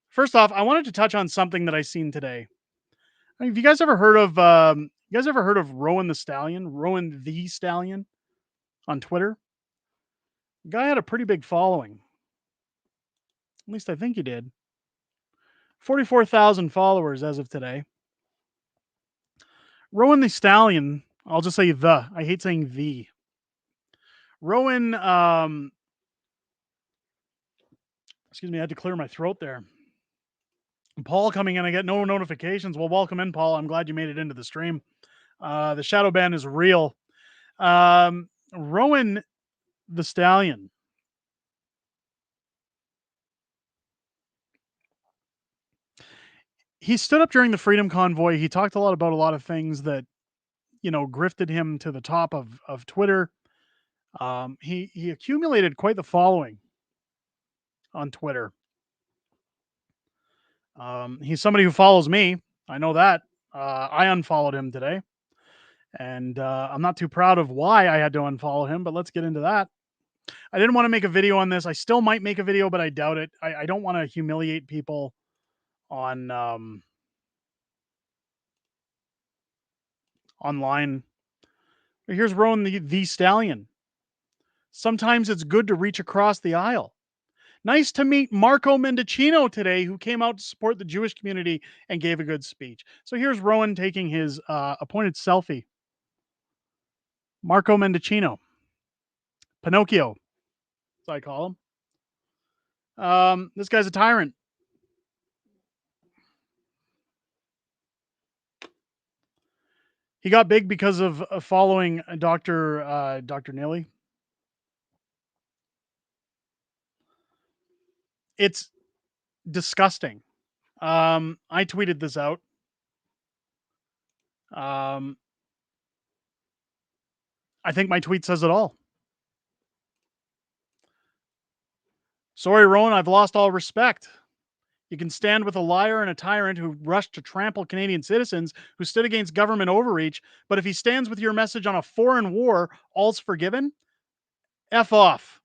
First off, I wanted to touch on something that I seen today. Have you guys ever heard of Rowan the Stallion? Rowan the Stallion on Twitter? The guy had a pretty big following. At least I think he did. 44,000 followers as of today. Rowan the Stallion, I'll just say the. I hate saying the. Rowan, excuse me, I had to clear my throat there. Paul coming in, I get no notifications. Well, welcome in, Paul. I'm glad you made it into the stream. The shadow ban is real. Rowan the Stallion. He stood up during the Freedom Convoy. He talked a lot about a lot of things that, grifted him to the top of Twitter. He accumulated quite the following on Twitter. He's somebody who follows me. I know that. I unfollowed him today, and I'm not too proud of why I had to unfollow him, but let's get into that. I didn't want to make a video on this. I still might make a video, but I doubt it. I don't want to humiliate people on online. Here's Rowan the Stallion. Sometimes it's good to reach across the aisle. Nice to meet Marco Mendicino today, who came out to support the Jewish community and gave a good speech. So here's Rowan taking his appointed selfie. Marco Mendicino, Pinocchio, as I call him. This guy's a tyrant. He got big because of following Dr. Nilly. It's disgusting. I tweeted this out. I think my tweet says it all. Sorry, Rowan, I've lost all respect. You can stand with a liar and a tyrant who rushed to trample Canadian citizens who stood against government overreach. But if he stands with your message on a foreign war, all's forgiven. F off.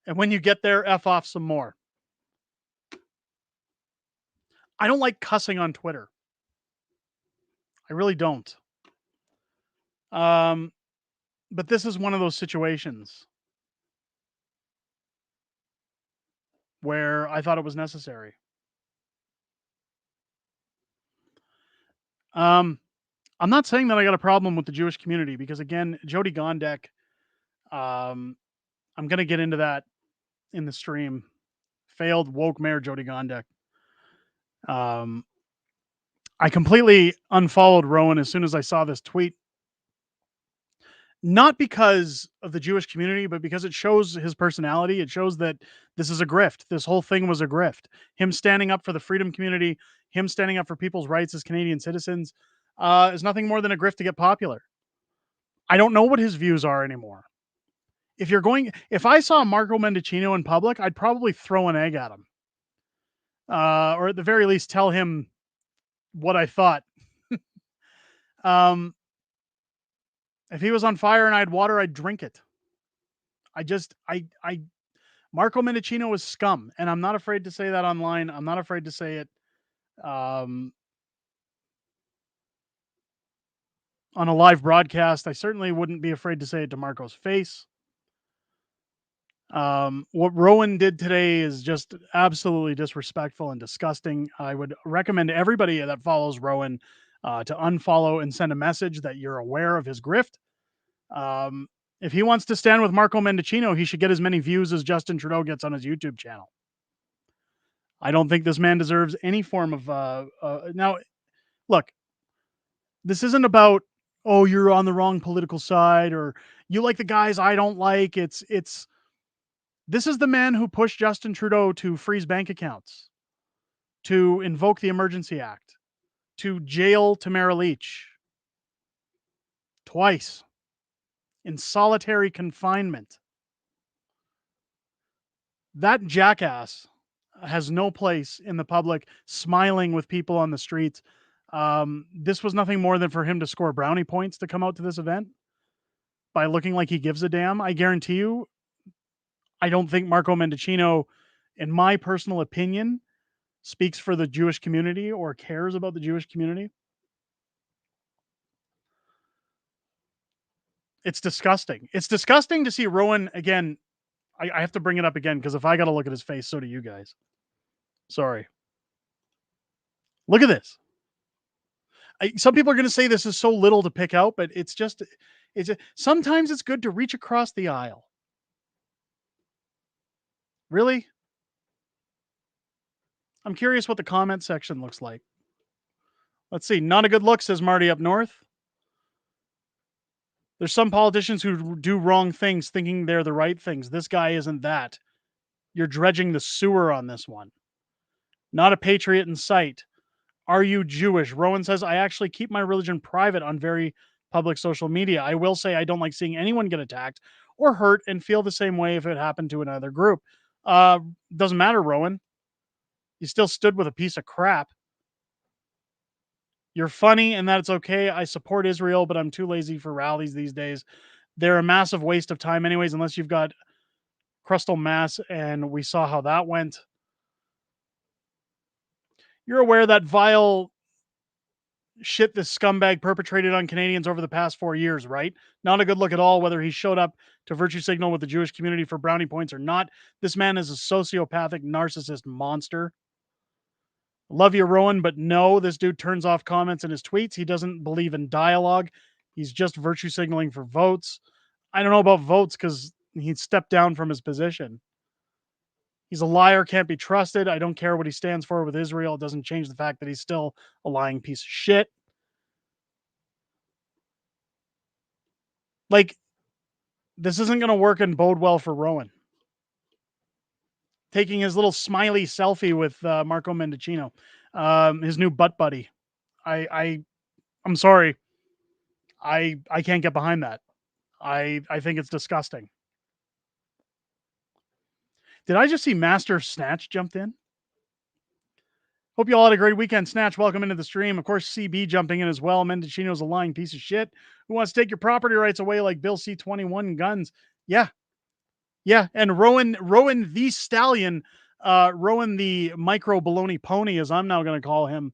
And when you get there, F off some more. I don't like cussing on Twitter. I really don't. But this is one of those situations where I thought it was necessary. I'm not saying that I got a problem with the Jewish community because, again, Jody Gondek, I'm going to get into that in the stream. Failed woke mayor Jody Gondek. I completely unfollowed Rowan as soon as I saw this tweet. Not because of the Jewish community, but because it shows his personality. It shows that this is a grift. This whole thing was a grift. Him standing up for the freedom community, him standing up for people's rights as Canadian citizens, is nothing more than a grift to get popular. I don't know what his views are anymore. If I saw Marco Mendicino in public, I'd probably throw an egg at him. Or at the very least tell him what I thought. If he was on fire and I had water, I'd drink it. Marco Mendicino is scum, and I'm not afraid to say that online. I'm not afraid to say it on a live broadcast. I certainly wouldn't be afraid to say it to Marco's face. What Rowan did today is just absolutely disrespectful and disgusting. I would recommend everybody that follows Rowan to unfollow and send a message that you're aware of his grift. If he wants to stand with Marco Mendicino, he should get as many views as Justin Trudeau gets on his YouTube channel. I don't think this man deserves any form of now. Look, this isn't about, oh, you're on the wrong political side or you like the guys I don't like. This is the man who pushed Justin Trudeau to freeze bank accounts, to invoke the Emergency Act, to jail Tamara Leach twice in solitary confinement. That jackass has no place in the public smiling with people on the streets. This was nothing more than for him to score brownie points to come out to this event by looking like he gives a damn. I guarantee you, I don't think Marco Mendicino, in my personal opinion, speaks for the Jewish community or cares about the Jewish community. It's disgusting. It's disgusting to see Rowan again. I have to bring it up again because if I got to look at his face, so do you guys. Sorry. Look at this. Some people are going to say this is so little to pick out, but sometimes it's good to reach across the aisle. Really? I'm curious what the comment section looks like. Let's see. Not a good look, says Marty up north. There's some politicians who do wrong things thinking they're the right things. This guy isn't that. You're dredging the sewer on this one. Not a patriot in sight. Are you Jewish? Rowan says, I actually keep my religion private on very public social media. I will say I don't like seeing anyone get attacked or hurt and feel the same way if it happened to another group. Doesn't matter, Rowan. You still stood with a piece of crap. You're funny and that's okay. I support Israel, but I'm too lazy for rallies these days. They're a massive waste of time, anyways, unless you've got crustal mass, and we saw how that went. You're aware that vile shit this scumbag perpetrated on Canadians over the past 4 years, right? Not a good look at all, whether he showed up to virtue signal with the Jewish community for brownie points or not. This man is a sociopathic narcissist monster. Love you, Rowan, but no, this dude turns off comments in his tweets. He doesn't believe in dialogue. He's just virtue signaling for votes. I don't know about votes because he stepped down from his position. He's a liar, can't be trusted. I don't care what he stands for with Israel. It doesn't change the fact that he's still a lying piece of shit. Like, this isn't going to work and bode well for Rowan. Taking his little smiley selfie with Marco Mendicino, his new butt buddy. I'm sorry. I can't get behind that. I think it's disgusting. Did I just see Master Snatch jumped in? Hope you all had a great weekend. Snatch, welcome into the stream. Of course, CB jumping in as well. Mendicino's a lying piece of shit who wants to take your property rights away like Bill C-21 guns. Yeah. Yeah. And Rowan the Stallion, Rowan the micro baloney pony, as I'm now going to call him,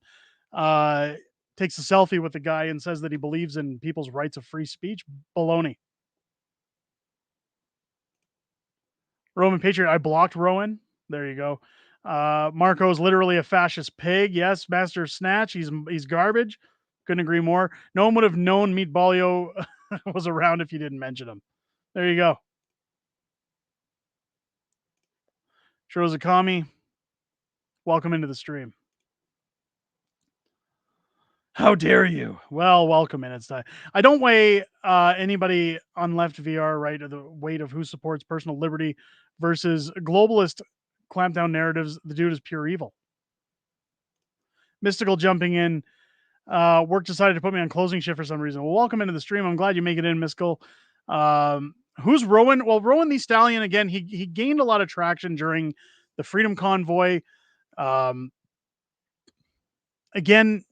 uh, takes a selfie with the guy and says that he believes in people's rights of free speech. Baloney. Roman Patriot. I blocked Rowan. There you go. Marco's literally a fascist pig. Yes, Master Snatch. He's garbage. Couldn't agree more. No one would have known Meatballio was around if you didn't mention him. There you go. Shirozakami, welcome into the stream. How dare you? Well, welcome in. It's time. I don't weigh anybody on left VR right or the weight of who supports personal liberty versus globalist clampdown narratives. The dude is pure evil. Mystical jumping in. Work decided to put me on closing shift for some reason. Well, welcome into the stream. I'm glad you make it in, Mystical. Who's Rowan? Well, Rowan the Stallion again. He gained a lot of traction during the Freedom Convoy. Um, again,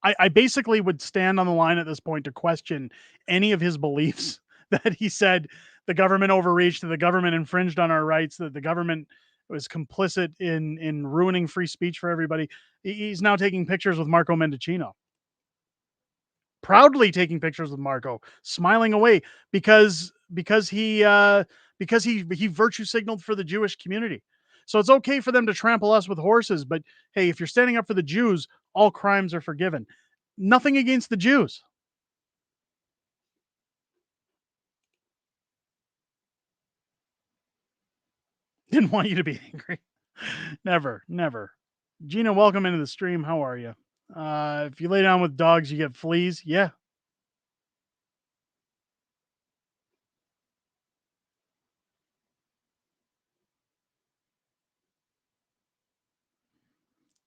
I basically would stand on the line at this point to question any of his beliefs that he said the government overreached, that the government infringed on our rights, that the government was complicit in ruining free speech for everybody. He's now taking pictures with Marco Mendicino. Proudly taking pictures with Marco, smiling away because he virtue signaled for the Jewish community. So it's okay for them to trample us with horses, but hey, if you're standing up for the Jews, all crimes are forgiven. Nothing against the Jews. Didn't want you to be angry. Never, never. Gina, welcome into the stream. How are you? If you lay down with dogs, you get fleas. Yeah.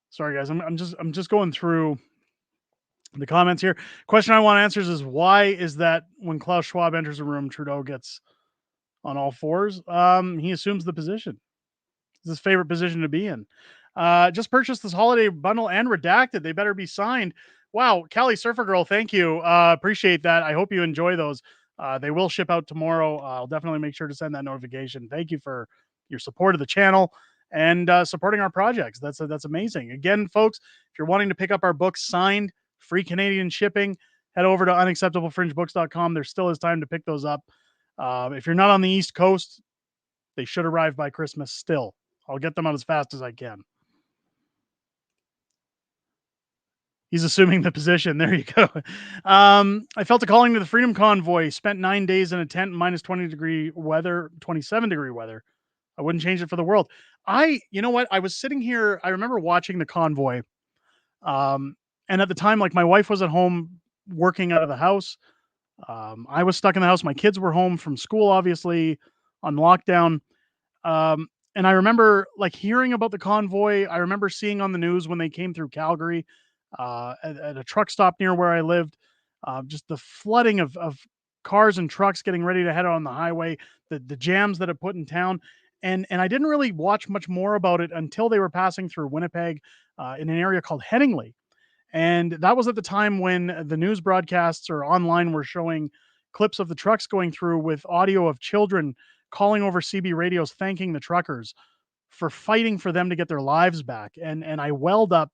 Sorry, guys. I'm just going through the comments here. Question I want answers is why is that when Klaus Schwab enters a room, Trudeau gets on all fours? He assumes the position. It's his favorite position to be in. Just purchased this holiday bundle and redacted. They better be signed. Wow, Callie Surfer Girl, thank you. Appreciate that. I hope you enjoy those. They will ship out tomorrow. I'll definitely make sure to send that notification. Thank you for your support of the channel and supporting our projects. That's amazing. Again, folks, if you're wanting to pick up our books signed, free Canadian shipping, head over to unacceptablefringebooks.com. There still is time to pick those up. If you're not on the East Coast, they should arrive by Christmas still. I'll get them out as fast as I can. He's assuming the position. There you go. I felt a calling to the Freedom Convoy. Spent 9 days in a tent in minus 20-degree weather, 27-degree weather. I wouldn't change it for the world. You know what? I was sitting here. I remember watching the convoy. And at the time, like my wife was at home working out of the house. I was stuck in the house. My kids were home from school, obviously on lockdown. And I remember like hearing about the convoy. I remember seeing on the news when they came through Calgary at a truck stop near where I lived, just the flooding of cars and trucks getting ready to head out on the highway, the jams that it put in town. and I didn't really watch much more about it until they were passing through Winnipeg, in an area called Headingley, and that was at the time when the news broadcasts or online were showing clips of the trucks going through with audio of children calling over CB radios, thanking the truckers for fighting for them to get their lives back. And I welled up.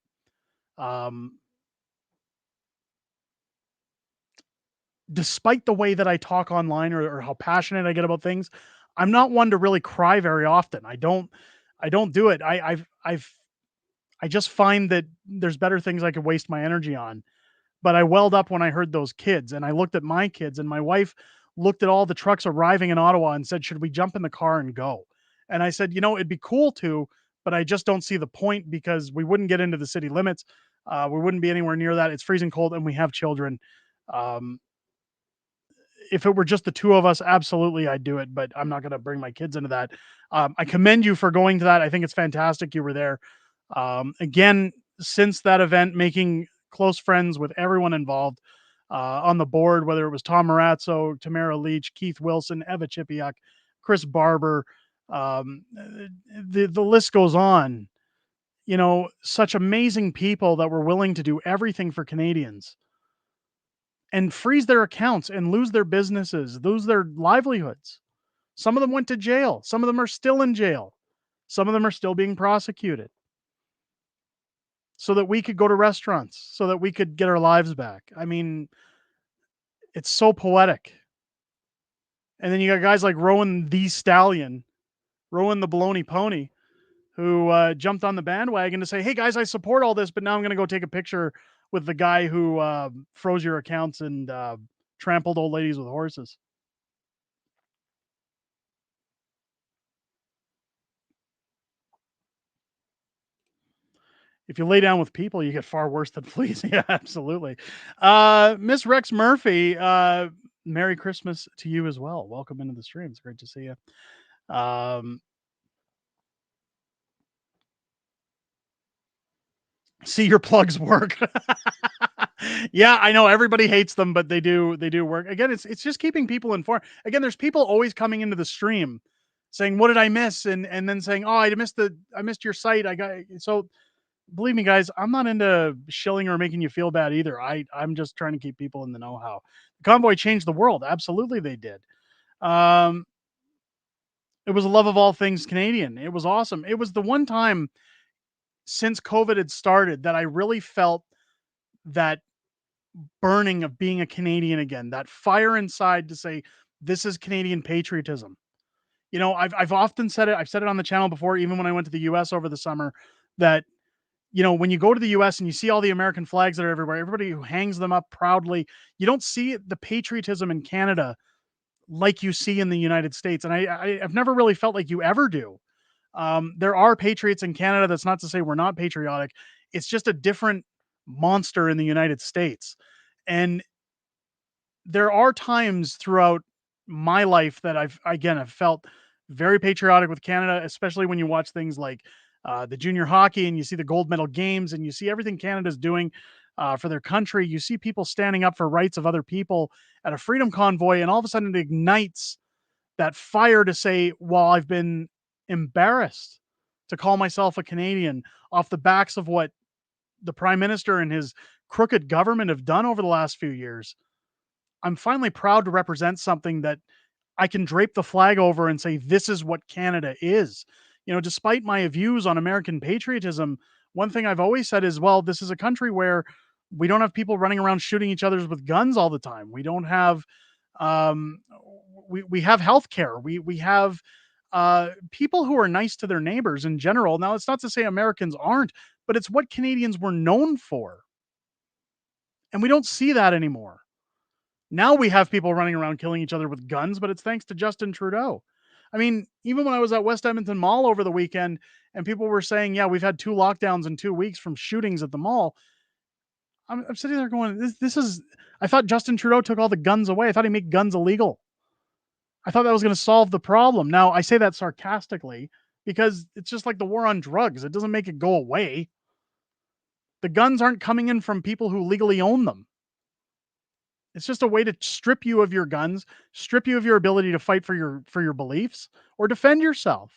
Um, Despite the way that I talk online, or how passionate I get about things, I'm not one to really cry very often. I don't do it. I just find that there's better things I could waste my energy on. But I welled up when I heard those kids, and I looked at my kids, and my wife looked at all the trucks arriving in Ottawa and said, "Should we jump in the car and go?" And I said, it'd be cool to, but I just don't see the point because we wouldn't get into the city limits. We wouldn't be anywhere near that. It's freezing cold, and we have children. Um, if it were just the two of us, absolutely I'd do it, but I'm not going to bring my kids into that. I commend you for going to that. I think it's fantastic you were there. Again, since that event, making close friends with everyone involved on the board, whether it was Tom Marazzo, Tamara Leach, Keith Wilson, Eva Chipiuk, Chris Barber, the list goes on. Such amazing people that were willing to do everything for Canadians and freeze their accounts and lose their businesses, lose their livelihoods. Some of them went to jail. Some of them are still in jail. Some of them are still being prosecuted so that we could go to restaurants, so that we could get our lives back. I mean, it's so poetic. And then you got guys like Rowan the Stallion, Rowan the Baloney Pony, who jumped on the bandwagon to say, "Hey guys, I support all this, but now I'm going to go take a picture with the guy who froze your accounts and trampled old ladies with horses." If you lay down with people, you get far worse than fleas. Yeah, absolutely. Miss Rex Murphy, Merry Christmas to you as well. Welcome into the stream. It's great to see you. See your plugs work. Yeah, I know everybody hates them, but they do work. Again, it's just keeping people informed. Again, there's people always coming into the stream saying, "What did I miss?" and then saying, "Oh, I missed your site. I got." So believe me, guys, I'm not into shilling or making you feel bad either. I'm just trying to keep people in the know-how. The convoy changed the world. Absolutely, they did. Um, it was a love of all things Canadian. It was awesome. It was the one time since COVID had started that I really felt that burning of being a Canadian again, that fire inside to say, this is Canadian patriotism. I've often said it. I've said it on the channel before, even when I went to the US over the summer, that when you go to the US and you see all the American flags that are everywhere, everybody who hangs them up proudly, you don't see the patriotism in Canada like you see in the United States. And I've never really felt like you ever do. There are patriots in Canada. That's not to say we're not patriotic. It's just a different monster in the United States. And there are times throughout my life that I've felt very patriotic with Canada, especially when you watch things like the junior hockey and you see the gold medal games and you see everything Canada's doing for their country. You see people standing up for rights of other people at a freedom convoy, and all of a sudden it ignites that fire to say, "Well, I've been embarrassed to call myself a Canadian off the backs of what the prime minister and his crooked government have done over the last few years. I'm finally proud to represent something that I can drape the flag over and say, this is what Canada is." Despite my views on American patriotism, one thing I've always said is, well, this is a country where we don't have people running around shooting each other with guns all the time. We don't have, um, we have healthcare. We have people who are nice to their neighbors in general. Now, it's not to say Americans aren't, but it's what Canadians were known for. And we don't see that anymore. Now we have people running around killing each other with guns, but it's thanks to Justin Trudeau. I mean, even when I was at West Edmonton Mall over the weekend and people were saying, yeah, we've had 2 lockdowns in 2 weeks from shootings at the mall. I'm sitting there going, this is, I thought Justin Trudeau took all the guns away. I thought he made guns illegal. I thought that was going to solve the problem. Now, I say that sarcastically because it's just like the war on drugs. It doesn't make it go away. The guns aren't coming in from people who legally own them. It's just a way to strip you of your guns, strip you of your ability to fight for your beliefs or defend yourself.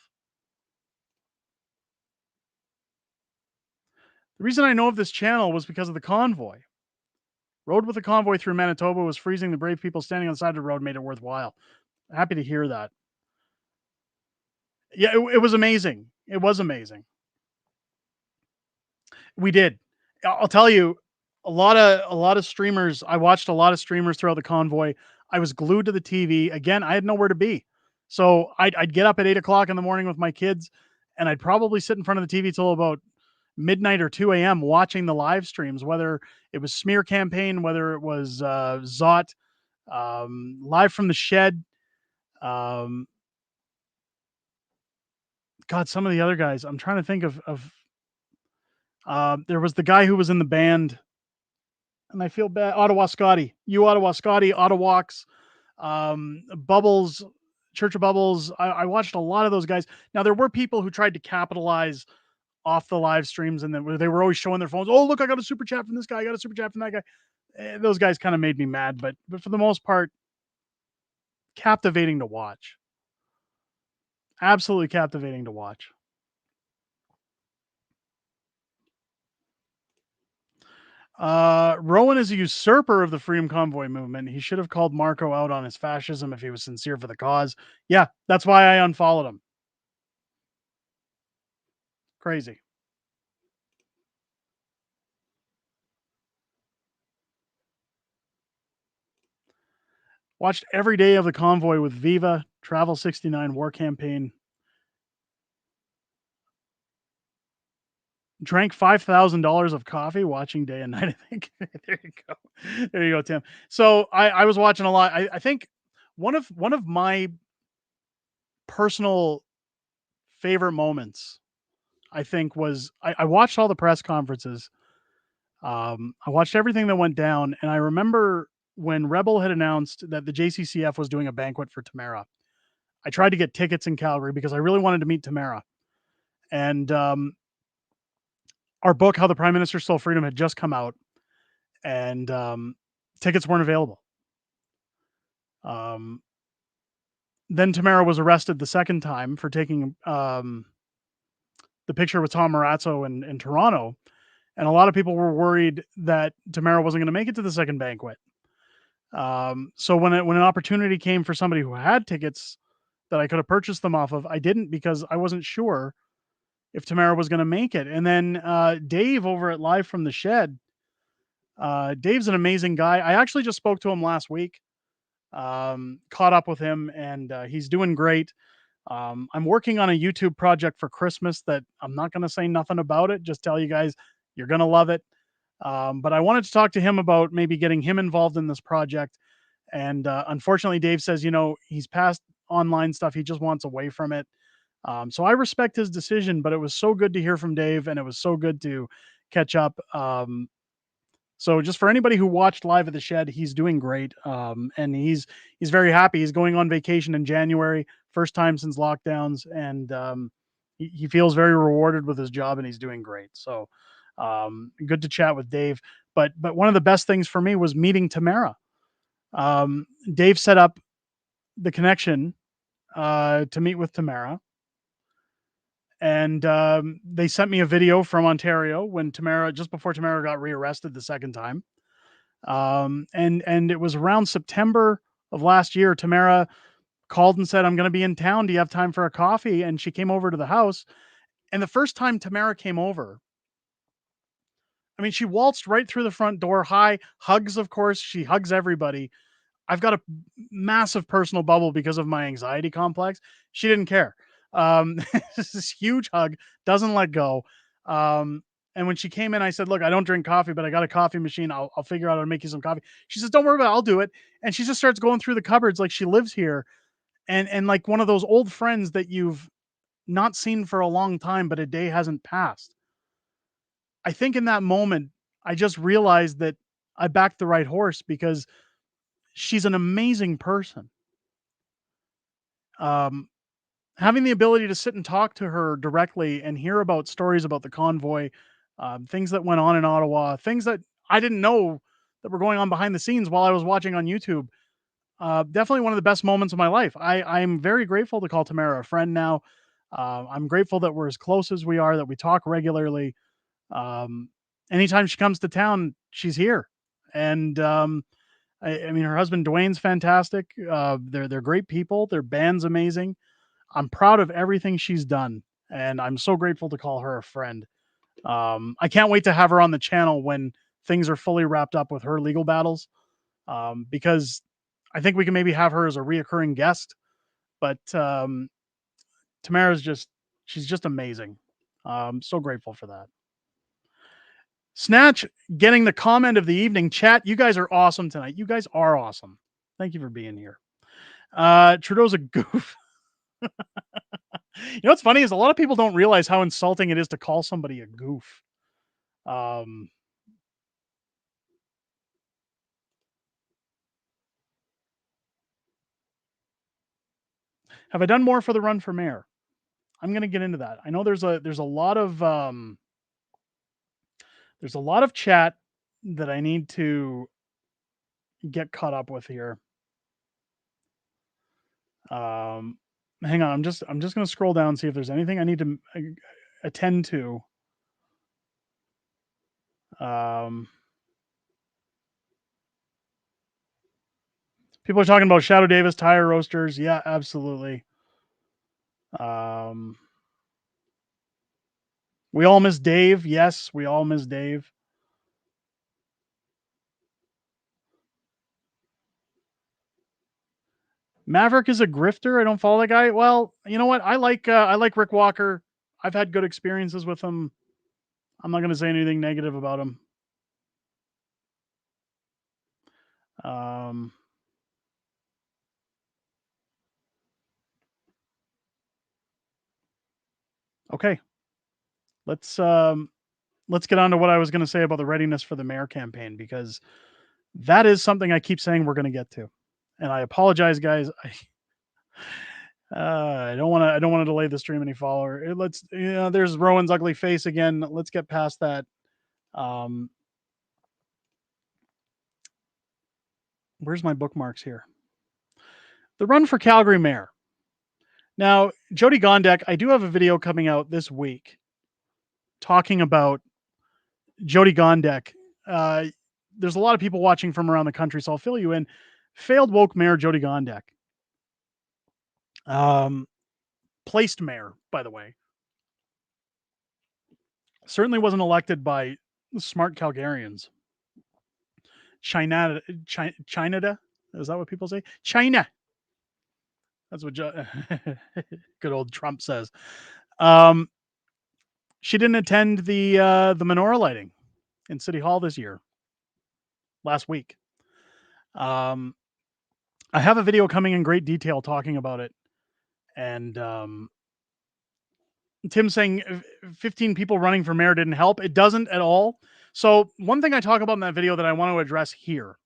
The reason I know of this channel was because of the convoy. Rode with the convoy through Manitoba was freezing. The brave people standing on the side of the road made it worthwhile. Happy to hear that. Yeah, it was amazing. It was amazing. We did. I'll tell you, a lot of streamers. I watched a lot of streamers throughout the convoy. I was glued to the TV. Again, I had nowhere to be, so I'd get up at 8 o'clock in the morning with my kids, and I'd probably sit in front of the TV till about midnight or 2 a.m. watching the live streams, whether it was Smear Campaign, whether it was Zot, live from the shed. Um, God, some of the other guys. I'm trying to think of. There was the guy who was in the band, and I feel bad. Ottawa Scotty, you Ottawa Scotty, Ottawaks, Bubbles, Church of Bubbles. I watched a lot of those guys. Now there were people who tried to capitalize off the live streams, and then they were always showing their phones. Oh, look, I got a super chat from this guy. I got a super chat from that guy. Those guys kind of made me mad, but for the most part, captivating to watch. Absolutely captivating to watch. Rowan is a usurper of the Freedom Convoy movement. He should have called Marco out on his fascism if he was sincere for the cause. Yeah, that's why I unfollowed him. Crazy. Watched every day of the convoy with Viva, Travel 69, War Campaign. Drank $5,000 of coffee watching day and night, I think. There you go. There you go, Tim. So I was watching a lot. I think one of my personal favorite moments, I think, was I watched all the press conferences. I watched everything that went down, and I remember when Rebel had announced that the JCCF was doing a banquet for Tamara. I tried to get tickets in Calgary because I really wanted to meet Tamara. And our book, How the Prime Minister Stole Freedom, had just come out, and tickets weren't available. Um, then Tamara was arrested the second time for taking the picture with Tom Marazzo in Toronto, and a lot of people were worried that Tamara wasn't going to make it to the second banquet. So when an opportunity came for somebody who had tickets that I could have purchased them off of, I didn't because I wasn't sure if Tamara was going to make it. And then Dave over at Live from the Shed, Dave's an amazing guy. I actually just spoke to him last week, caught up with him, and he's doing great. I'm working on a YouTube project for Christmas that I'm not going to say nothing about it. Just tell you guys, you're going to love it. But I wanted to talk to him about maybe getting him involved in this project. And unfortunately, Dave says, he's past online stuff. He just wants away from it. So I respect his decision, but it was so good to hear from Dave, and it was so good to catch up. So just for anybody who watched Live at the Shed, he's doing great, and he's very happy. He's going on vacation in January, first time since lockdowns, and he feels very rewarded with his job, and he's doing great. So good to chat with Dave. But one of the best things for me was meeting Tamara. Dave set up the connection to meet with Tamara. And they sent me a video from Ontario when just before Tamara got rearrested the second time. And it was around September of last year. Tamara called and said, "I'm going to be in town. Do you have time for a coffee?" And she came over to the house. And the first time Tamara came over, I mean, she waltzed right through the front door. Hi, hugs, of course. She hugs everybody. I've got a massive personal bubble because of my anxiety complex. She didn't care. This huge hug, doesn't let go. And when she came in, I said, "Look, I don't drink coffee, but I got a coffee machine. I'll figure out how to make you some coffee." She says, "Don't worry about it. I'll do it." And she just starts going through the cupboards like she lives here, and like one of those old friends that you've not seen for a long time, but a day hasn't passed. I think in that moment, I just realized that I backed the right horse because she's an amazing person. Um, Having the ability to sit and talk to her directly and hear about stories about the convoy, things that went on in Ottawa, things that I didn't know that were going on behind the scenes while I was watching on YouTube. Definitely one of the best moments of my life. I'm very grateful to call Tamara a friend now. I'm grateful that we're as close as we are, that we talk regularly. Um, Anytime she comes to town, she's here. And I mean, her husband Dwayne's fantastic. They're great people. Their band's amazing. I'm proud of everything she's done, and I'm so grateful to call her a friend. I can't wait to have her on the channel when things are fully wrapped up with her legal battles, because I think we can maybe have her as a reoccurring guest. But Tamara's just she's just amazing. So grateful for that. Snatch getting the comment of the evening. Chat, you guys are awesome tonight. You guys are awesome. Thank you for being here. Trudeau's a goof. You know what's funny is a lot of people don't realize how insulting it is to call somebody a goof. Um, have I done more for the run for mayor? I'm going to get into that. I know there's a lot of chat that I need to get caught up with here. Um, Hang on, I'm just going to scroll down and see if there's anything I need to attend to. Um, People are talking about Shadow Davis tire roasters. Yeah, absolutely. Um, we all miss Dave. Yes, we all miss Dave. Maverick is a grifter. I don't follow that guy. Well, you know what? I like Rick Walker. I've had good experiences with him. I'm not going to say anything negative about him. Um, okay, let's um, let's get on to what I was going to say about the readiness for the mayor campaign, because that is something I keep saying we're going to get to, and I apologize, guys. I don't want to delay the stream any follower. Let's, there's Rowan's ugly face again. Let's get past that. Um, where's my bookmarks here? The run for Calgary mayor. Now, Jody Gondek, I do have a video coming out this week talking about Jody Gondek. Uh, there's a lot of people watching from around the country, so I'll fill you in. Failed woke mayor Jody Gondek. Um, Placed mayor, by the way. Certainly wasn't elected by smart Calgarians. China, China, is that what people say? China. That's what good old Trump says. Um, she didn't attend the menorah lighting in City Hall this year, last week. Um, I have a video coming in great detail talking about it, and Tim saying 15 people running for mayor didn't help. It doesn't at all. So one thing I talk about in that video that I want to address here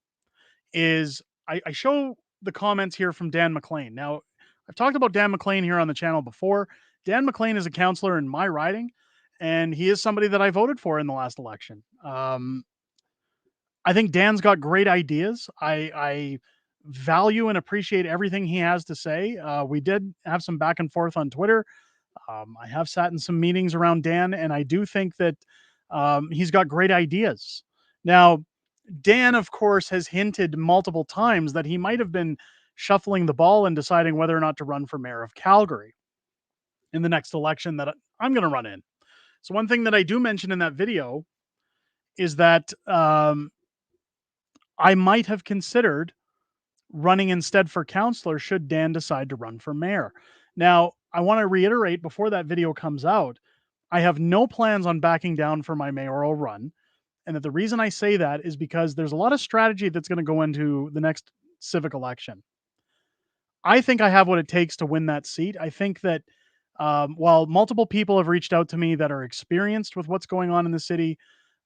is I show the comments here from Dan McLean. Now, I've talked about Dan McLean here on the channel before. Dan McLean is a counselor in my riding, and he is somebody that I voted for in the last election. I think Dan's got great ideas. I value and appreciate everything he has to say. We did have some back and forth on Twitter. I have sat in some meetings around Dan, and I do think that he's got great ideas. Now, Dan, of course, has hinted multiple times that he might have been shuffling the ball and deciding whether or not to run for mayor of Calgary in the next election that I'm going to run in. So, one thing that I do mention in that video is that I might have considered running instead for councillor should Dan decide to run for mayor. Now, I want to reiterate before that video comes out, I have no plans on backing down for my mayoral run. And that the reason I say that is because there's a lot of strategy that's going to go into the next civic election. I think I have what it takes to win that seat. I think that while multiple people have reached out to me that are experienced with what's going on in the city,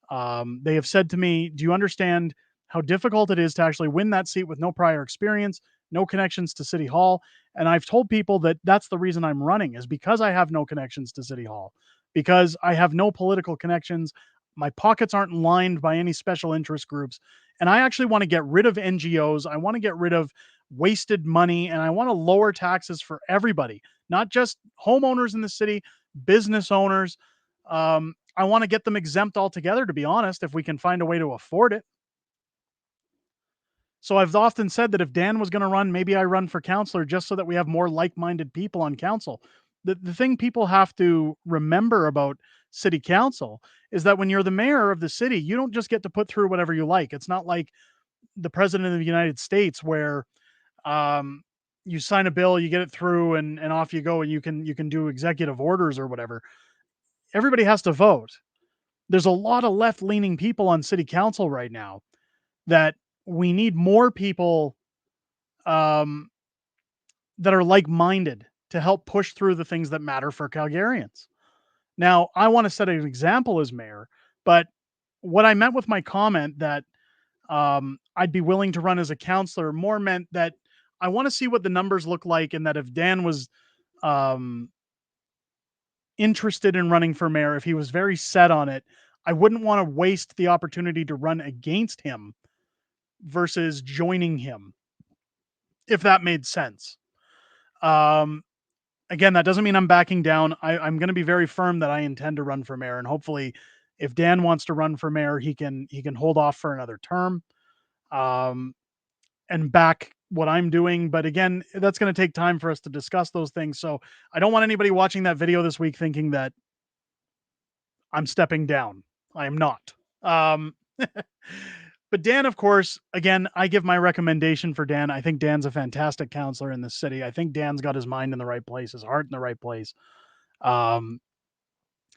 they have said to me, "Do you understand how difficult it is to actually win that seat with no prior experience, no connections to City Hall?" And I've told people that that's the reason I'm running, is because I have no connections to City Hall, because I have no political connections. My pockets aren't lined by any special interest groups. And I actually want to get rid of NGOs. I want to get rid of wasted money, and I want to lower taxes for everybody, not just homeowners in the city, business owners. I want to get them exempt altogether, to be honest, if we can find a way to afford it. So I've often said that if Dan was going to run, maybe I run for councillor just so that we have more like-minded people on council. The thing people have to remember about city council is that when you're the mayor of the city, you don't just get to put through whatever you like. It's not like the president of the United States where um, you sign a bill, you get it through, and off you go, and you can do executive orders or whatever. Everybody has to vote. There's a lot of left-leaning people on city council right now that we need more people um, that are like-minded to help push through the things that matter for Calgarians. Now, I want to set an example as mayor, but what I meant with my comment that I'd be willing to run as a counselor more meant that I want to see what the numbers look like, and that if Dan was um, interested in running for mayor, if he was very set on it, I wouldn't want to waste the opportunity to run against him versus joining him, if that made sense. Um, Again, that doesn't mean I'm backing down. I'm going to be very firm that I intend to run for mayor, and hopefully, if Dan wants to run for mayor, he can hold off for another term um, and back what I'm doing. But again, that's going to take time for us to discuss those things. So I don't want anybody watching that video this week thinking that I'm stepping down. I am not. But Dan, of course, again, I give my recommendation for Dan. I think Dan's a fantastic counselor in this city. I think Dan's got his mind in the right place, his heart in the right place. Um,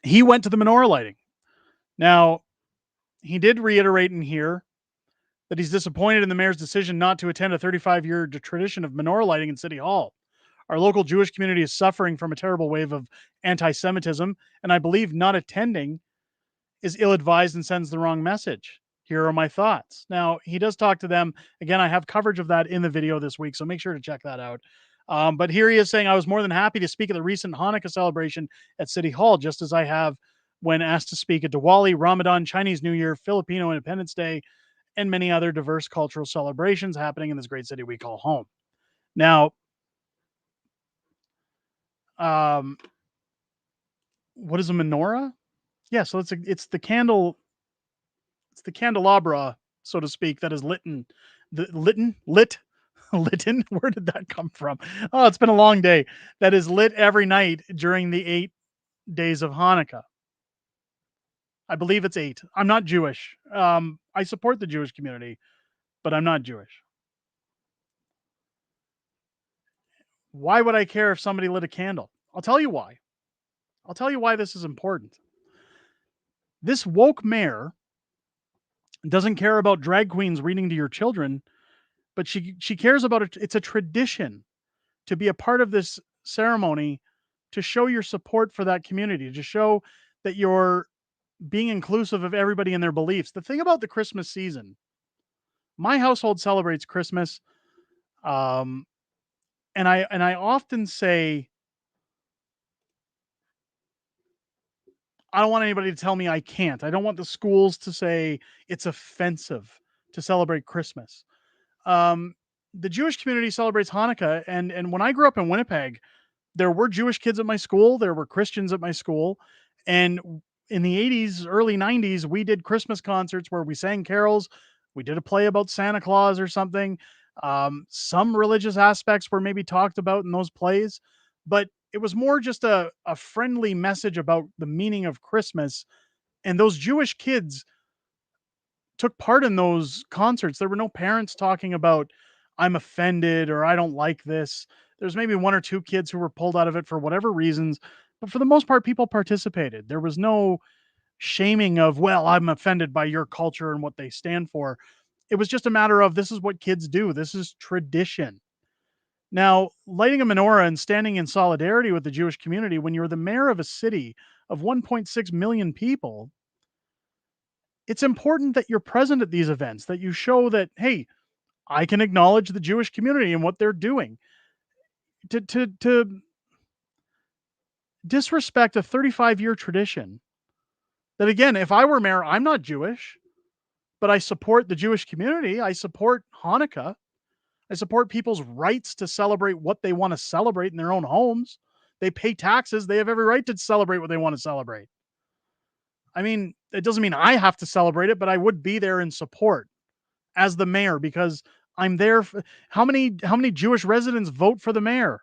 he went to the menorah lighting. Now, he did reiterate in here that he's disappointed in the mayor's decision not to attend a 35-year tradition of menorah lighting in City Hall. Our local Jewish community is suffering from a terrible wave of anti Semitism, and I believe not attending is ill advised and sends the wrong message. Here are my thoughts. Now, he does talk to them. Again, I have coverage of that in the video this week, so make sure to check that out. But here he is saying, I was more than happy to speak at the recent Hanukkah celebration at City Hall, just as I have when asked to speak at Diwali, Ramadan, Chinese New Year, Filipino Independence Day, and many other diverse cultural celebrations happening in this great city we call home. Now, um, what is a menorah? Yeah, so it's the candle, it's the candelabra, so to speak, that is lit litten. Where did that come from? Oh, it's been a long day. That is lit every night during the 8 days of Hanukkah. I believe it's 8. I'm not Jewish. I support the Jewish community, but I'm not Jewish. Why would I care if somebody lit a candle? I'll tell you why. I'll tell you why this is important. This woke mayor doesn't care about drag queens reading to your children, but she cares about it. It's a tradition to be a part of this ceremony, to show your support for that community, to show that you're being inclusive of everybody in their beliefs. The thing about the Christmas season, my household celebrates Christmas, um, and I often say I don't want anybody to tell me I can't. I don't want the schools to say it's offensive to celebrate Christmas. Um, the Jewish community celebrates Hanukkah, and when I grew up in Winnipeg, there were Jewish kids at my school, there were Christians at my school, and in the 80s, early 90s, we did Christmas concerts where we sang carols, we did a play about Santa Claus or something. Some religious aspects were maybe talked about in those plays, but it was more just a friendly message about the meaning of Christmas. And those Jewish kids took part in those concerts. There were no parents talking about, I'm offended or I don't like this. There's maybe one or two kids who were pulled out of it for whatever reasons, but for the most part, people participated. There was no shaming of, well, I'm offended by your culture and what they stand for. It was just a matter of, this is what kids do. This is tradition. Now, lighting a menorah and standing in solidarity with the Jewish community when you're the mayor of a city of 1.6 million people, it's important that you're present at these events, that you show that, hey, I can acknowledge the Jewish community and what they're doing. To disrespect a 35-year tradition that, again, if I were mayor, I'm not Jewish, but I support the Jewish community. I support Hanukkah. I support people's rights to celebrate what they want to celebrate in their own homes. They pay taxes. They have every right to celebrate what they want to celebrate. I mean, it doesn't mean I have to celebrate it, but I would be there in support as the mayor because I'm there. How many Jewish residents vote for the mayor?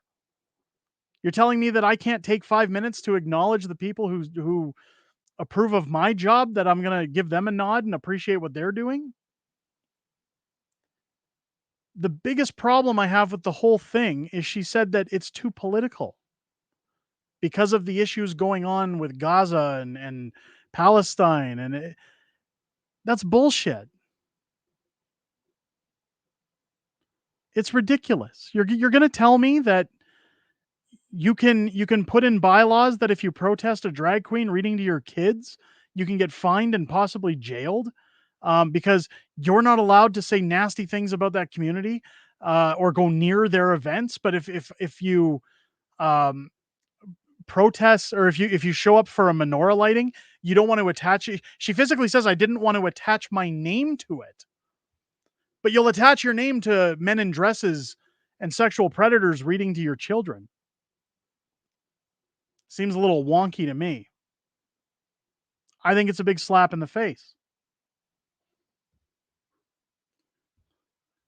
You're telling me that I can't take 5 minutes to acknowledge the people who approve of my job, that I'm going to give them a nod and appreciate what they're doing? The biggest problem I have with the whole thing is she said that it's too political because of the issues going on with Gaza and Palestine. That's bullshit. It's ridiculous. You're going to tell me that you can put in bylaws that if you protest a drag queen reading to your kids, you can get fined and possibly jailed, because you're not allowed to say nasty things about that community, or go near their events. But if you um, protest, or if you show up for a menorah lighting, you don't want to attach it. She physically says, "I didn't want to attach my name to it," but you'll attach your name to men in dresses and sexual predators reading to your children. Seems a little wonky to me. I think it's a big slap in the face.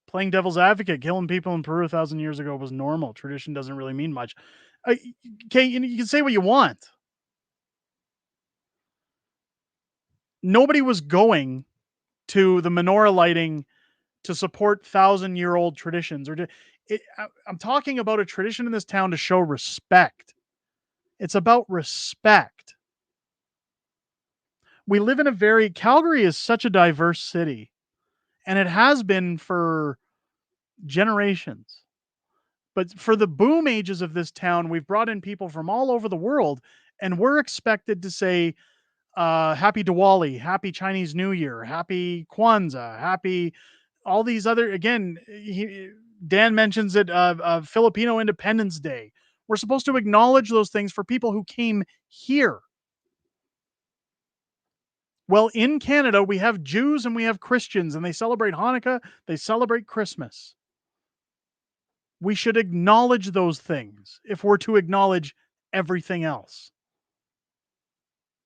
Playing devil's advocate, killing people in Peru 1,000 years ago was normal. Tradition doesn't really mean much. Okay, you can say what you want. Nobody was going to the menorah lighting to support 1,000-year-old traditions, or to. I'm talking about a tradition in this town to show respect. It's about respect. We live in a very Calgary is such a diverse city, and it has been for generations. But for the boom ages of this town, we've brought in people from all over the world, and we're expected to say, Happy Diwali, Happy Chinese New Year, Happy Kwanzaa, Happy all these other. Again, Dan mentions it, Filipino Independence Day. We're supposed to acknowledge those things for people who came here. Well, in Canada, we have Jews and we have Christians, and they celebrate Hanukkah, they celebrate Christmas. We should acknowledge those things if we're to acknowledge everything else.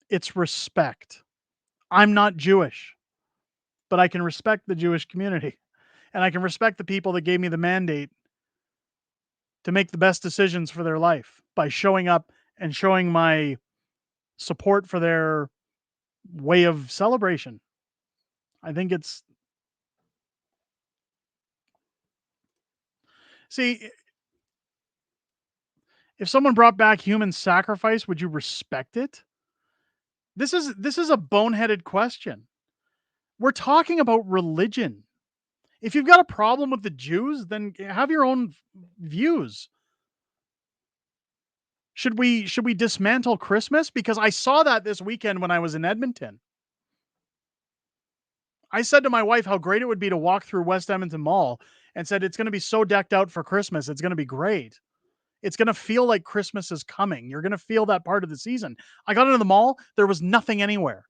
It's respect. I'm not Jewish, but I can respect the Jewish community, and I can respect the people that gave me the mandate to make the best decisions for their life by showing up and showing my support for their way of celebration. I think it's see, if someone brought back human sacrifice, would you respect it? This is a boneheaded question. We're talking about religion. If you've got a problem with the Jews, then have your own views. Should we dismantle Christmas? Because I saw that this weekend when I was in Edmonton. I said to my wife how great it would be to walk through West Edmonton Mall, and said it's going to be so decked out for Christmas. It's going to be great. It's going to feel like Christmas is coming. You're going to feel that part of the season. I got into the mall, there was nothing anywhere.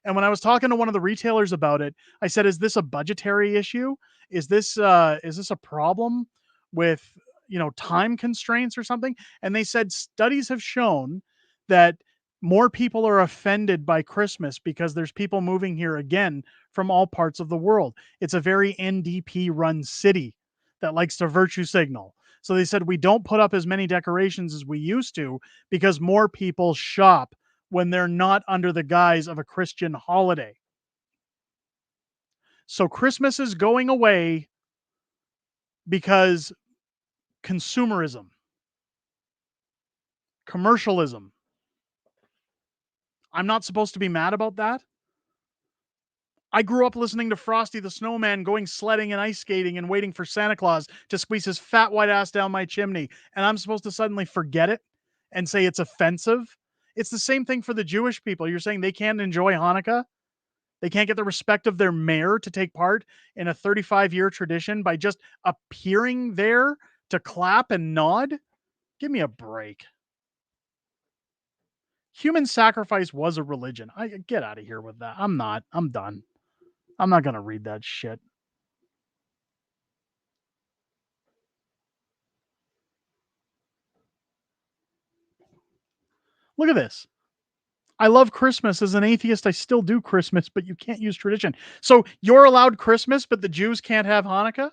And when I was talking to one of the retailers about it, I said, "Is this a budgetary issue? Is this a problem with, time constraints or something?" And they said studies have shown that more people are offended by Christmas because there's people moving here again from all parts of the world. It's a very NDP run city that likes to virtue signal. So they said we don't put up as many decorations as we used to because more people shop when they're not under the guise of a Christian holiday. So Christmas is going away because consumerism, commercialism. I'm not supposed to be mad about that. I grew up listening to Frosty the Snowman, going sledding and ice skating and waiting for Santa Claus to squeeze his fat white ass down my chimney. And I'm supposed to suddenly forget it and say it's offensive? It's the same thing for the Jewish people. You're saying they can't enjoy Hanukkah? They can't get the respect of their mayor to take part in a 35-year tradition by just appearing there to clap and nod? Give me a break. Human sacrifice was a religion. I get out of here with that. I'm not. I'm done. I'm not going to read that shit. Look at this. I love Christmas. As an atheist, I still do Christmas, but you can't use tradition. So you're allowed Christmas, but the Jews can't have Hanukkah?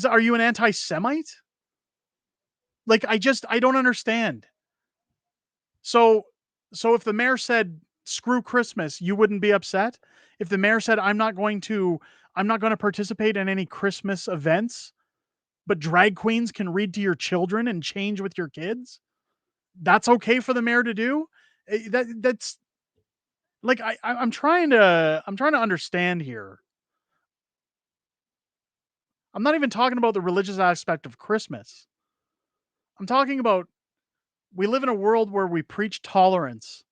Are you an anti-Semite? Like, I don't understand. So so if the mayor said screw Christmas, you wouldn't be upset? If the mayor said I'm not going to participate in any Christmas events, but drag queens can read to your children and change with your kids? That's okay for the mayor to do? That's like I'm trying to understand here. I'm not even talking about the religious aspect of Christmas. I'm talking about we live in a world where we preach tolerance,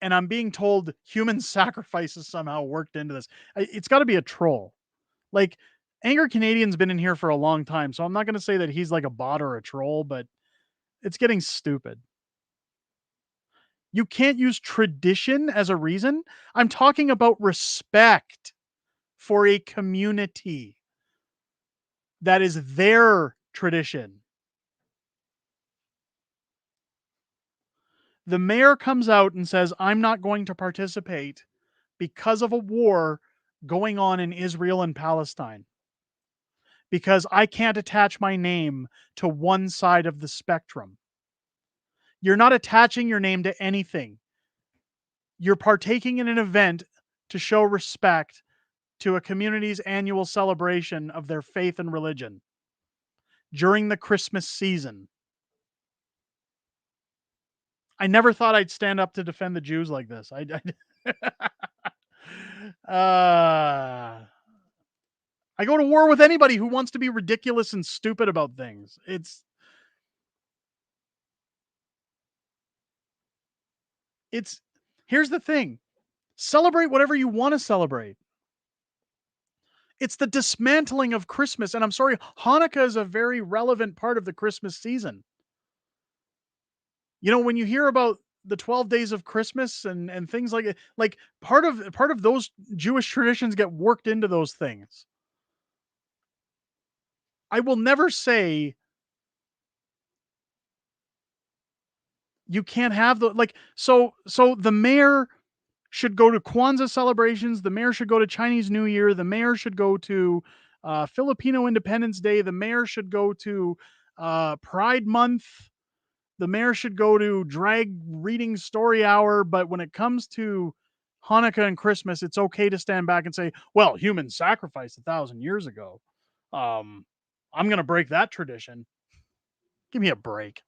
and I'm being told human sacrifice is somehow worked into this. It's got to be a troll. Like, Anger Canadian's been in here for a long time, so I'm not going to say that he's like a bot or a troll, but it's getting stupid. You can't use tradition as a reason. I'm talking about respect for a community that is their tradition. The mayor comes out and says, I'm not going to participate because of a war going on in Israel and Palestine, because I can't attach my name to one side of the spectrum. You're not attaching your name to anything. You're partaking in an event to show respect to a community's annual celebration of their faith and religion during the Christmas season. I never thought I'd stand up to defend the Jews like this. I go to war with anybody who wants to be ridiculous and stupid about things. It's Here's the thing. Celebrate whatever you want to celebrate. It's the dismantling of Christmas. And I'm sorry, Hanukkah is a very relevant part of the Christmas season. When you hear about the 12 days of Christmas and things like it, like part of those Jewish traditions get worked into those things. I will never say you can't have the like so the mayor should go to Kwanzaa celebrations, the mayor should go to Chinese New Year, the mayor should go to Filipino Independence Day, the mayor should go to Pride Month, the mayor should go to drag reading story hour, but when it comes to Hanukkah and Christmas, it's okay to stand back and say, well, human sacrifice 1,000 years ago. Um, I'm going to break that tradition. Give me a break.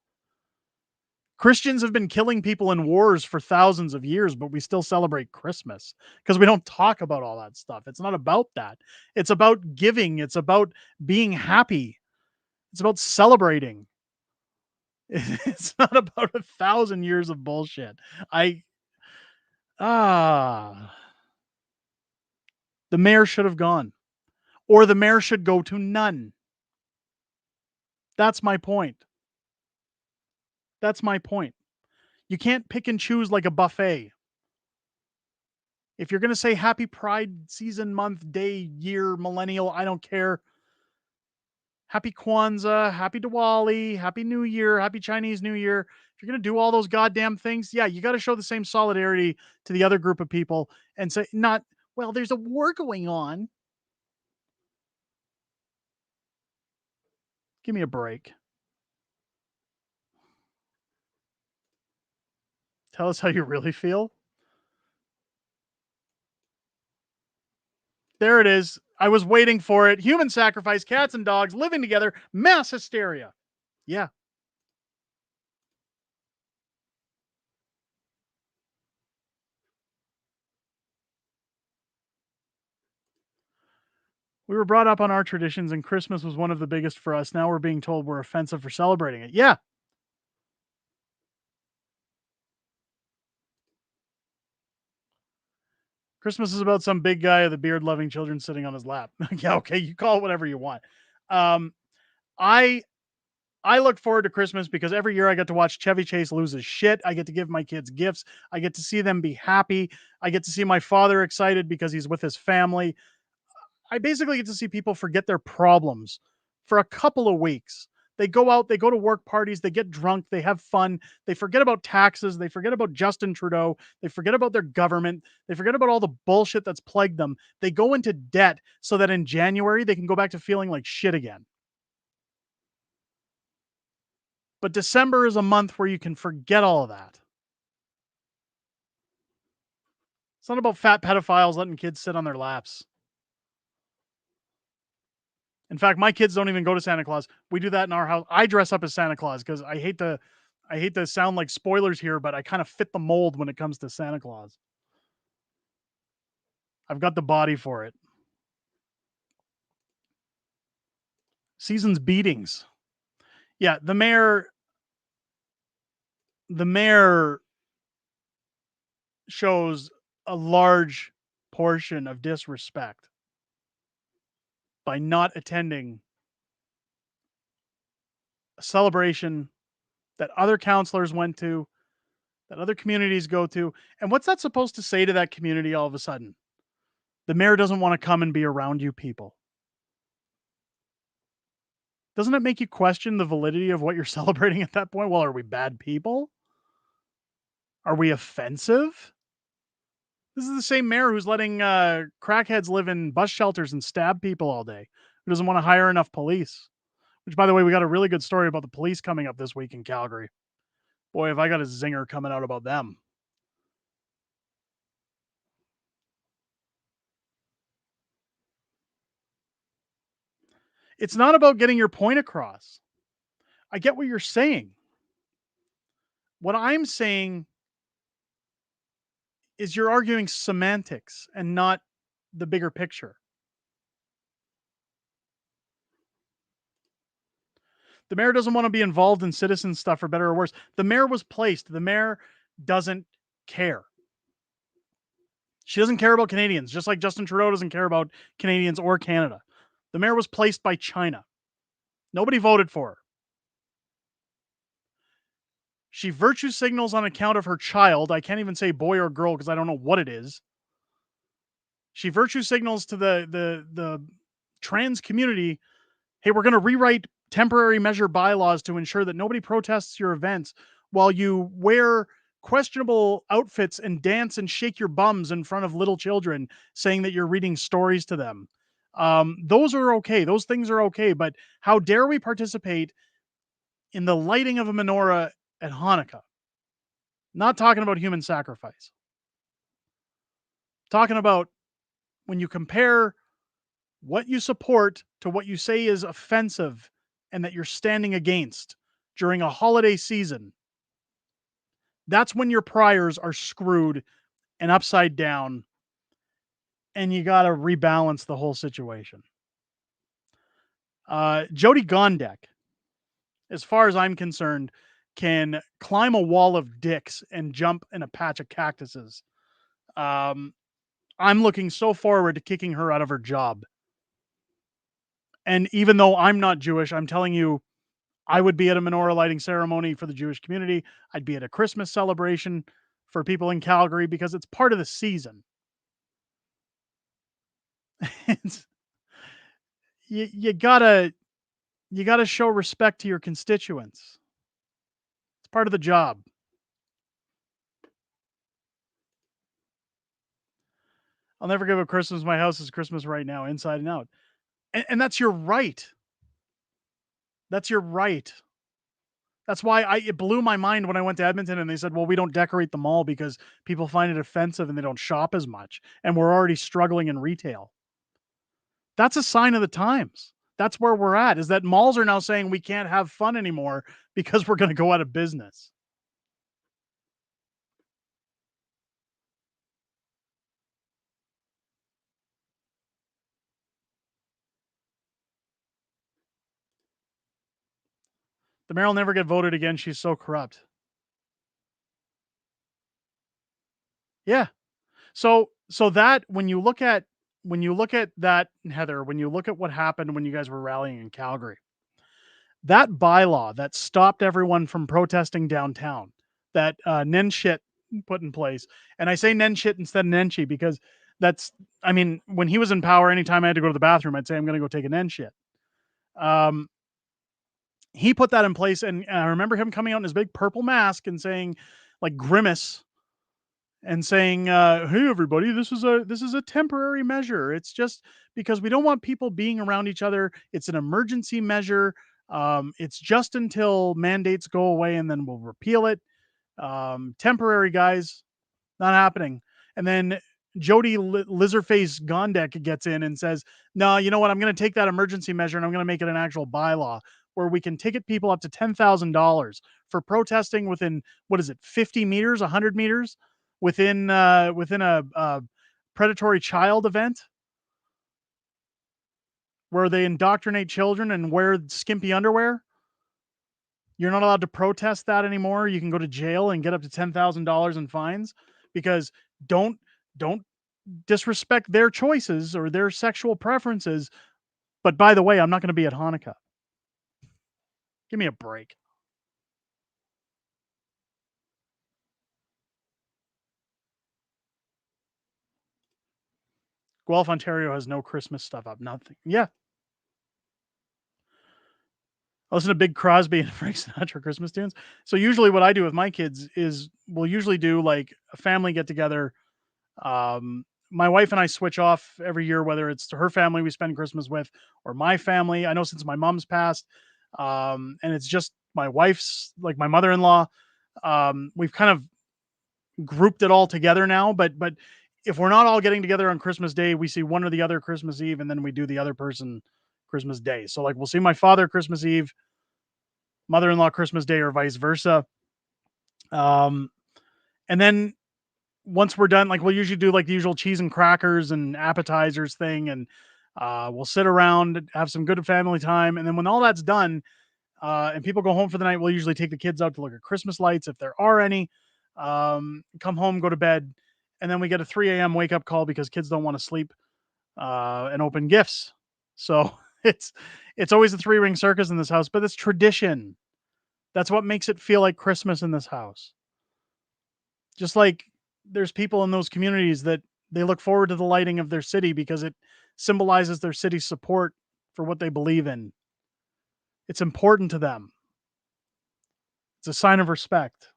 Christians have been killing people in wars for thousands of years, but we still celebrate Christmas because we don't talk about all that stuff. It's not about that. It's about giving. It's about being happy. It's about celebrating. It's not about 1,000 years of bullshit. I ah, the mayor should have gone, or the mayor should go to none. That's my point. That's my point. You can't pick and choose like a buffet. If you're going to say happy Pride season, month, day, year, millennial, I don't care. Happy Kwanzaa, happy Diwali, happy New Year, happy Chinese New Year. If you're going to do all those goddamn things, yeah, you got to show the same solidarity to the other group of people and say, not, well, there's a war going on. Give me a break. Tell us how you really feel. There it is. I was waiting for it. Human sacrifice, cats and dogs living together, mass hysteria. Yeah. We were brought up on our traditions, and Christmas was one of the biggest for us. Now we're being told we're offensive for celebrating it. Yeah. Christmas is about some big guy with a beard loving children sitting on his lap. Yeah, okay, you call it whatever you want. Um, I I look forward to Christmas because every year I get to watch Chevy Chase lose his shit. I get to give my kids gifts. I get to see them be happy. I get to see my father excited because he's with his family. I basically get to see people forget their problems for a couple of weeks. They go out, they go to work parties, they get drunk, they have fun, they forget about taxes, they forget about Justin Trudeau, they forget about their government, they forget about all the bullshit that's plagued them. They go into debt so that in January they can go back to feeling like shit again. But December is a month where you can forget all of that. It's not about fat pedophiles letting kids sit on their laps. In fact, my kids don't even go to Santa Claus. We do that in our house. I dress up as Santa Claus because I hate to sound like spoilers here, but I kind of fit the mold when it comes to Santa Claus. I've got the body for it. Season's beatings. Yeah, the mayor shows a large portion of disrespect by not attending a celebration that other counselors went to, that other communities go to. And what's that supposed to say to that community all of a sudden? The mayor doesn't want to come and be around you people. Doesn't it make you question the validity of what you're celebrating at that point? Well, are we bad people? Are we offensive? This is the same mayor who's letting crackheads live in bus shelters and stab people all day, who doesn't want to hire enough police. Which, by the way, we got a really good story about the police coming up this week in Calgary. Boy, have I got a zinger coming out about them. It's not about getting your point across. I get what you're saying. What I'm saying is you're arguing semantics and not the bigger picture. The mayor doesn't want to be involved in citizen stuff for better or worse. The mayor was placed. The mayor doesn't care. She doesn't care about Canadians, just like Justin Trudeau doesn't care about Canadians or Canada. The mayor was placed by China. Nobody voted for her. She virtue signals on account of her child. I can't even say boy or girl because I don't know what it is. She virtue signals to the trans community, hey, we're going to rewrite temporary measure bylaws to ensure that nobody protests your events while you wear questionable outfits and dance and shake your bums in front of little children, saying that you're reading stories to them. Those are okay. Those things are okay. But how dare we participate in the lighting of a menorah at Hanukkah? Not talking about human sacrifice. Talking about when you compare what you support to what you say is offensive and that you're standing against during a holiday season, that's when your priors are screwed and upside down, and you got to rebalance the whole situation. Jody Gondek, as far as I'm concerned, can climb a wall of dicks and jump in a patch of cactuses. I'm looking so forward to kicking her out of her job. And even though I'm not Jewish, I'm telling you, I would be at a menorah lighting ceremony for the Jewish community. I'd be at a Christmas celebration for people in Calgary because it's part of the season. It's, you gotta show respect to your constituents. It's part of the job. I'll never give a Christmas. My house is Christmas right now, inside and out. And that's your right. That's your right. That's why it blew my mind when I went to Edmonton and they said, well, we don't decorate the mall because people find it offensive and they don't shop as much. And we're already struggling in retail. That's a sign of the times. That's where we're at, is that malls are now saying we can't have fun anymore because we're going to go out of business. The mayor will never get voted again. She's so corrupt. Yeah. So that when you look at that, Heather, when you look at what happened when you guys were rallying in Calgary, that bylaw that stopped everyone from protesting downtown, that Nenshit put in place, and I say Nenshit instead of Nenshi because that's, I mean, when he was in power, anytime I had to go to the bathroom, I'd say I'm going to go take a Nenshit. Um, He put that in place, and I remember him coming out in his big purple mask and saying, like grimace, and saying, "Hey, everybody, this is a temporary measure. It's just because we don't want people being around each other. It's an emergency measure. It's just until mandates go away, and then we'll repeal it. Temporary, guys, not happening." And then Jody Lizardface Gondek gets in and says, "No, you know what? I'm going to take that emergency measure and I'm going to make it an actual bylaw where we can ticket people up to $10,000 for protesting within, what is it, 50 meters, 100 meters within a predatory child event where they indoctrinate children and wear skimpy underwear. You're not allowed to protest that anymore. You can go to jail and get up to $10,000 in fines because don't don't disrespect their choices or their sexual preferences. But by the way, I'm not going to be at Hanukkah. Give me a break." Guelph, Ontario has no Christmas stuff up. Nothing. Yeah. I listen to Big Crosby and Frank Sinatra Christmas tunes. So usually what I do with my kids is we'll usually do like a family get together. My wife and I switch off every year, whether it's to her family we spend Christmas with or my family. I know since my mom's passed, and it's just my wife's, like my mother-in-law. We've kind of grouped it all together now, but if we're not all getting together on Christmas Day, we see one or the other Christmas Eve, and then we do the other person Christmas Day. So like we'll see my father Christmas Eve, mother-in-law Christmas Day, or vice versa. Um, and then once we're done, like we'll usually do like the usual cheese and crackers and appetizers thing, and we'll sit around, have some good family time, and then when all that's done, and people go home for the night, we'll usually take the kids out to look at Christmas lights if there are any. Come home, go to bed, and then we get a 3 a.m. wake up call because kids don't want to sleep and open gifts. So it's always a three ring circus in this house, but it's tradition. That's what makes it feel like Christmas in this house. Just like there's people in those communities that they look forward to the lighting of their city because it symbolizes their city's support for what they believe in. It's important to them. It's a sign of respect.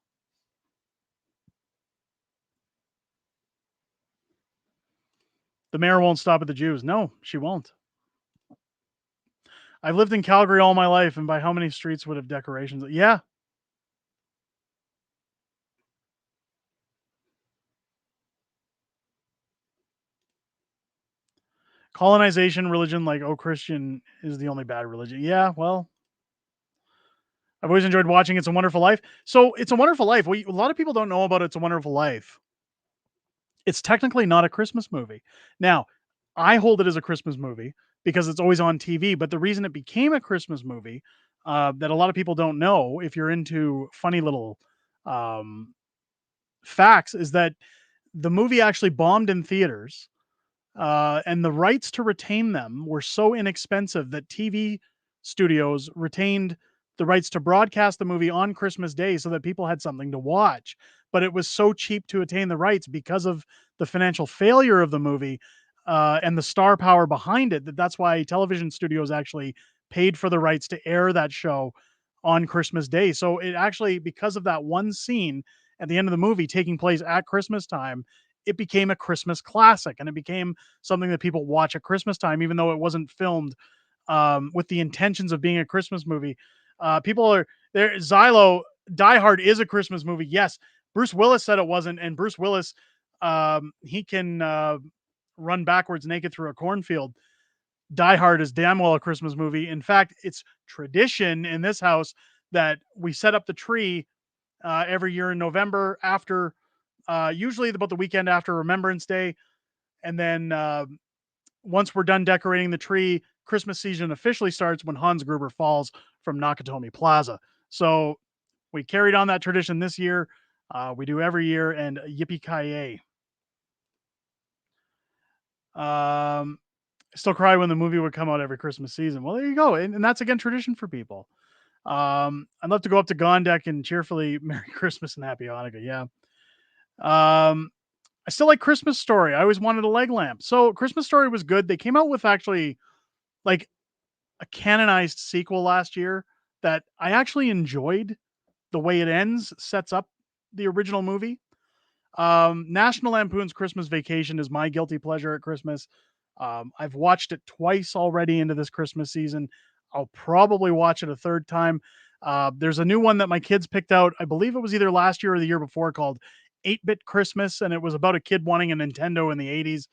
The mayor won't stop at the Jews. No, she won't. I've lived in Calgary all my life, and by how many streets would have decorations? Yeah, colonization, religion, like oh, Christian is the only bad religion. Yeah, well, I've always enjoyed watching It's a Wonderful Life. So, It's a Wonderful Life. A lot of people don't know about It's a Wonderful Life. It's technically not a Christmas movie. Now, I hold it as a Christmas movie because it's always on TV. But the reason it became a Christmas movie that a lot of people don't know, if you're into funny little um, facts, is that the movie actually bombed in theaters, and the rights to retain them were so inexpensive that TV studios retained the rights to broadcast the movie on Christmas Day so that people had something to watch. But it was so cheap to attain the rights because of the financial failure of the movie and the star power behind it, that's why television studios actually paid for the rights to air that show on Christmas Day. So it actually, because of that one scene at the end of the movie taking place at Christmas time, it became a Christmas classic and it became something that people watch at Christmas time, even though it wasn't filmed with the intentions of being a Christmas movie. People are there. Xylo, Die Hard is a Christmas movie. Yes, Bruce Willis said it wasn't, and Bruce Willis, he can run backwards naked through a cornfield. Die Hard is damn well a Christmas movie. In fact, it's tradition in this house that we set up the tree every year in November after, usually about the weekend after Remembrance Day, and then once we're done decorating the tree, Christmas season officially starts when Hans Gruber falls from Nakatomi Plaza. So we carried on that tradition this year. We do every year, and yippee ki Still cry when the movie would come out every Christmas season. Well, there you go, and that's again tradition for people. I'd love to go up to Gondek and cheerfully Merry Christmas and Happy Hanukkah. Yeah. I still like Christmas Story. I always wanted a leg lamp. So Christmas Story was good. They came out with actually like a canonized sequel last year that I actually enjoyed the way it ends, sets up the original movie. National Lampoon's Christmas Vacation is my guilty pleasure at Christmas. I've watched it twice already into this Christmas season. I'll probably watch it a third time. There's a new one that my kids picked out. I believe it was either last year or the year before, called 8-Bit Christmas, and it was about a kid wanting a Nintendo in the 80s.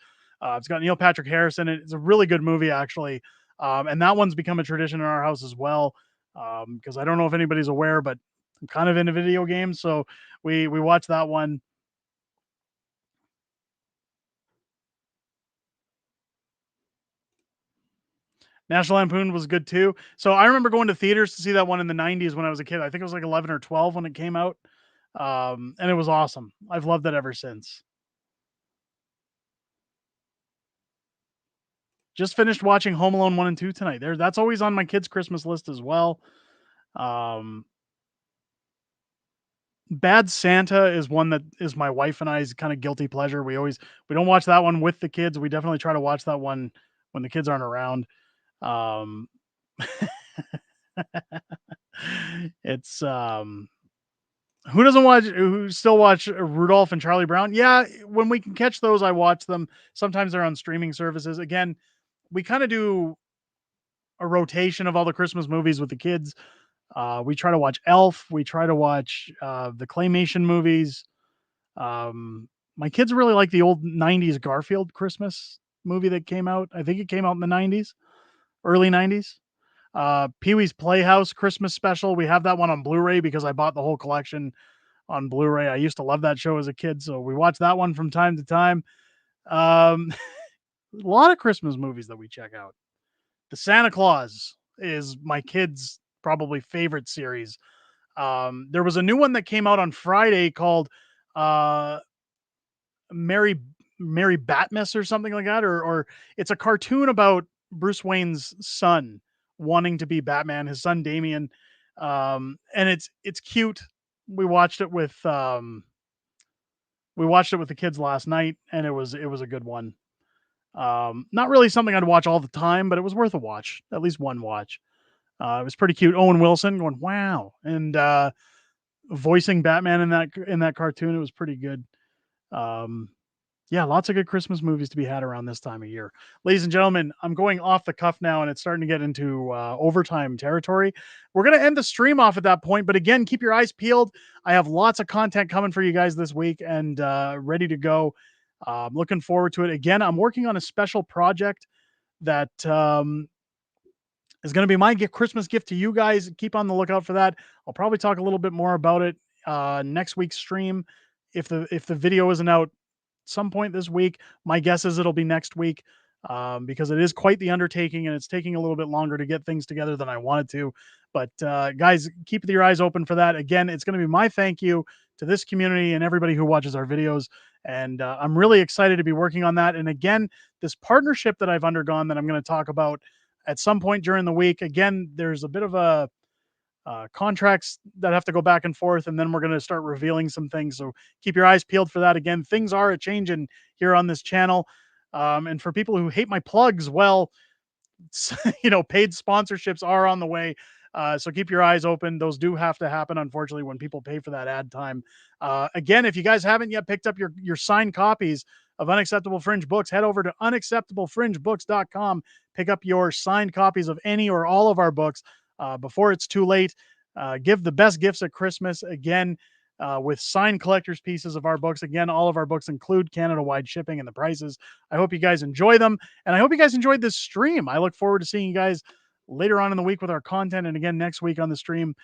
It's got Neil Patrick Harris in it. It's a really good movie, actually. And that one's become a tradition in our house as well. Because I don't know if anybody's aware, but I'm kind of into video games, so we watch that one. National Lampoon was good too. So I remember going to theaters to see that one in the 90s when I was a kid. I think it was like 11 or 12 when it came out. And it was awesome. I've loved it ever since. Just finished watching Home Alone 1 and 2 tonight. That's always on my kids' Christmas list as well. Um, Bad Santa is one that is my wife and I's kind of guilty pleasure. We don't watch that one with the kids. We definitely try to watch that one when the kids aren't around. Um, it's who still watch Rudolph and Charlie Brown? Yeah, when we can catch those, I watch them. Sometimes they're on streaming services. Again, we kind of do a rotation of all the Christmas movies with the kids. We try to watch Elf. We try to watch the claymation movies. My kids really like the old 90s Garfield Christmas movie that came out. I think it came out in the 90s, early 90s. Pee-wee's Playhouse Christmas special. We have that one on Blu-ray because I bought the whole collection on Blu-ray. I used to love that show as a kid, so we watch that one from time to time. Um, a lot of Christmas movies that we check out. The Santa Claus is my kids' probably favorite series. There was a new one that came out on Friday called uh, Mary Mary Batmas or something like that, or it's a cartoon about Bruce Wayne's son wanting to be Batman, his son Damien, and it's cute. We watched it with the kids last night, and it was a good one. Not really something I'd watch all the time, but it was worth a watch, at least one watch. It was pretty cute. Owen Wilson going wow, and voicing Batman in that cartoon. It was pretty good. Um, yeah, lots of good Christmas movies to be had around this time of year. Ladies and gentlemen, I'm going off the cuff now, and it's starting to get into overtime territory. We're going to end the stream off at that point, but again, keep your eyes peeled. I have lots of content coming for you guys this week and ready to go. I'm looking forward to it. Again, I'm working on a special project that is going to be my Christmas gift to you guys. Keep on the lookout for that. I'll probably talk a little bit more about it next week's stream. If the video isn't out some point this week, my guess is it'll be next week, because it is quite the undertaking and it's taking a little bit longer to get things together than I wanted to. But guys, keep your eyes open for that. Again, it's going to be my thank you to this community and everybody who watches our videos. And I'm really excited to be working on that. And again, this partnership that I've undergone that I'm going to talk about at some point during the week. Again, there's a bit of a contracts that have to go back and forth, and then we're going to start revealing some things. So keep your eyes peeled for that. Again, things are a changing here on this channel. And for people who hate my plugs, well, paid sponsorships are on the way. So keep your eyes open. Those do have to happen, unfortunately, when people pay for that ad time. Again, if you guys haven't yet picked up your signed copies of Unacceptable Fringe books, head over to unacceptablefringebooks.com. Pick up your signed copies of any or all of our books before it's too late. Give the best gifts at Christmas. Again, with signed collector's pieces of our books. Again, all of our books include Canada-wide shipping and the prices. I hope you guys enjoy them, and I hope you guys enjoyed this stream. I look forward to seeing you guys later on in the week with our content, and again next week on the stream.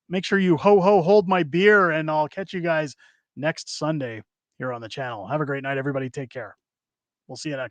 Make sure you hold my beer, and I'll catch you guys next Sunday here on the channel. Have a great night, everybody. Take care. We'll see you next time.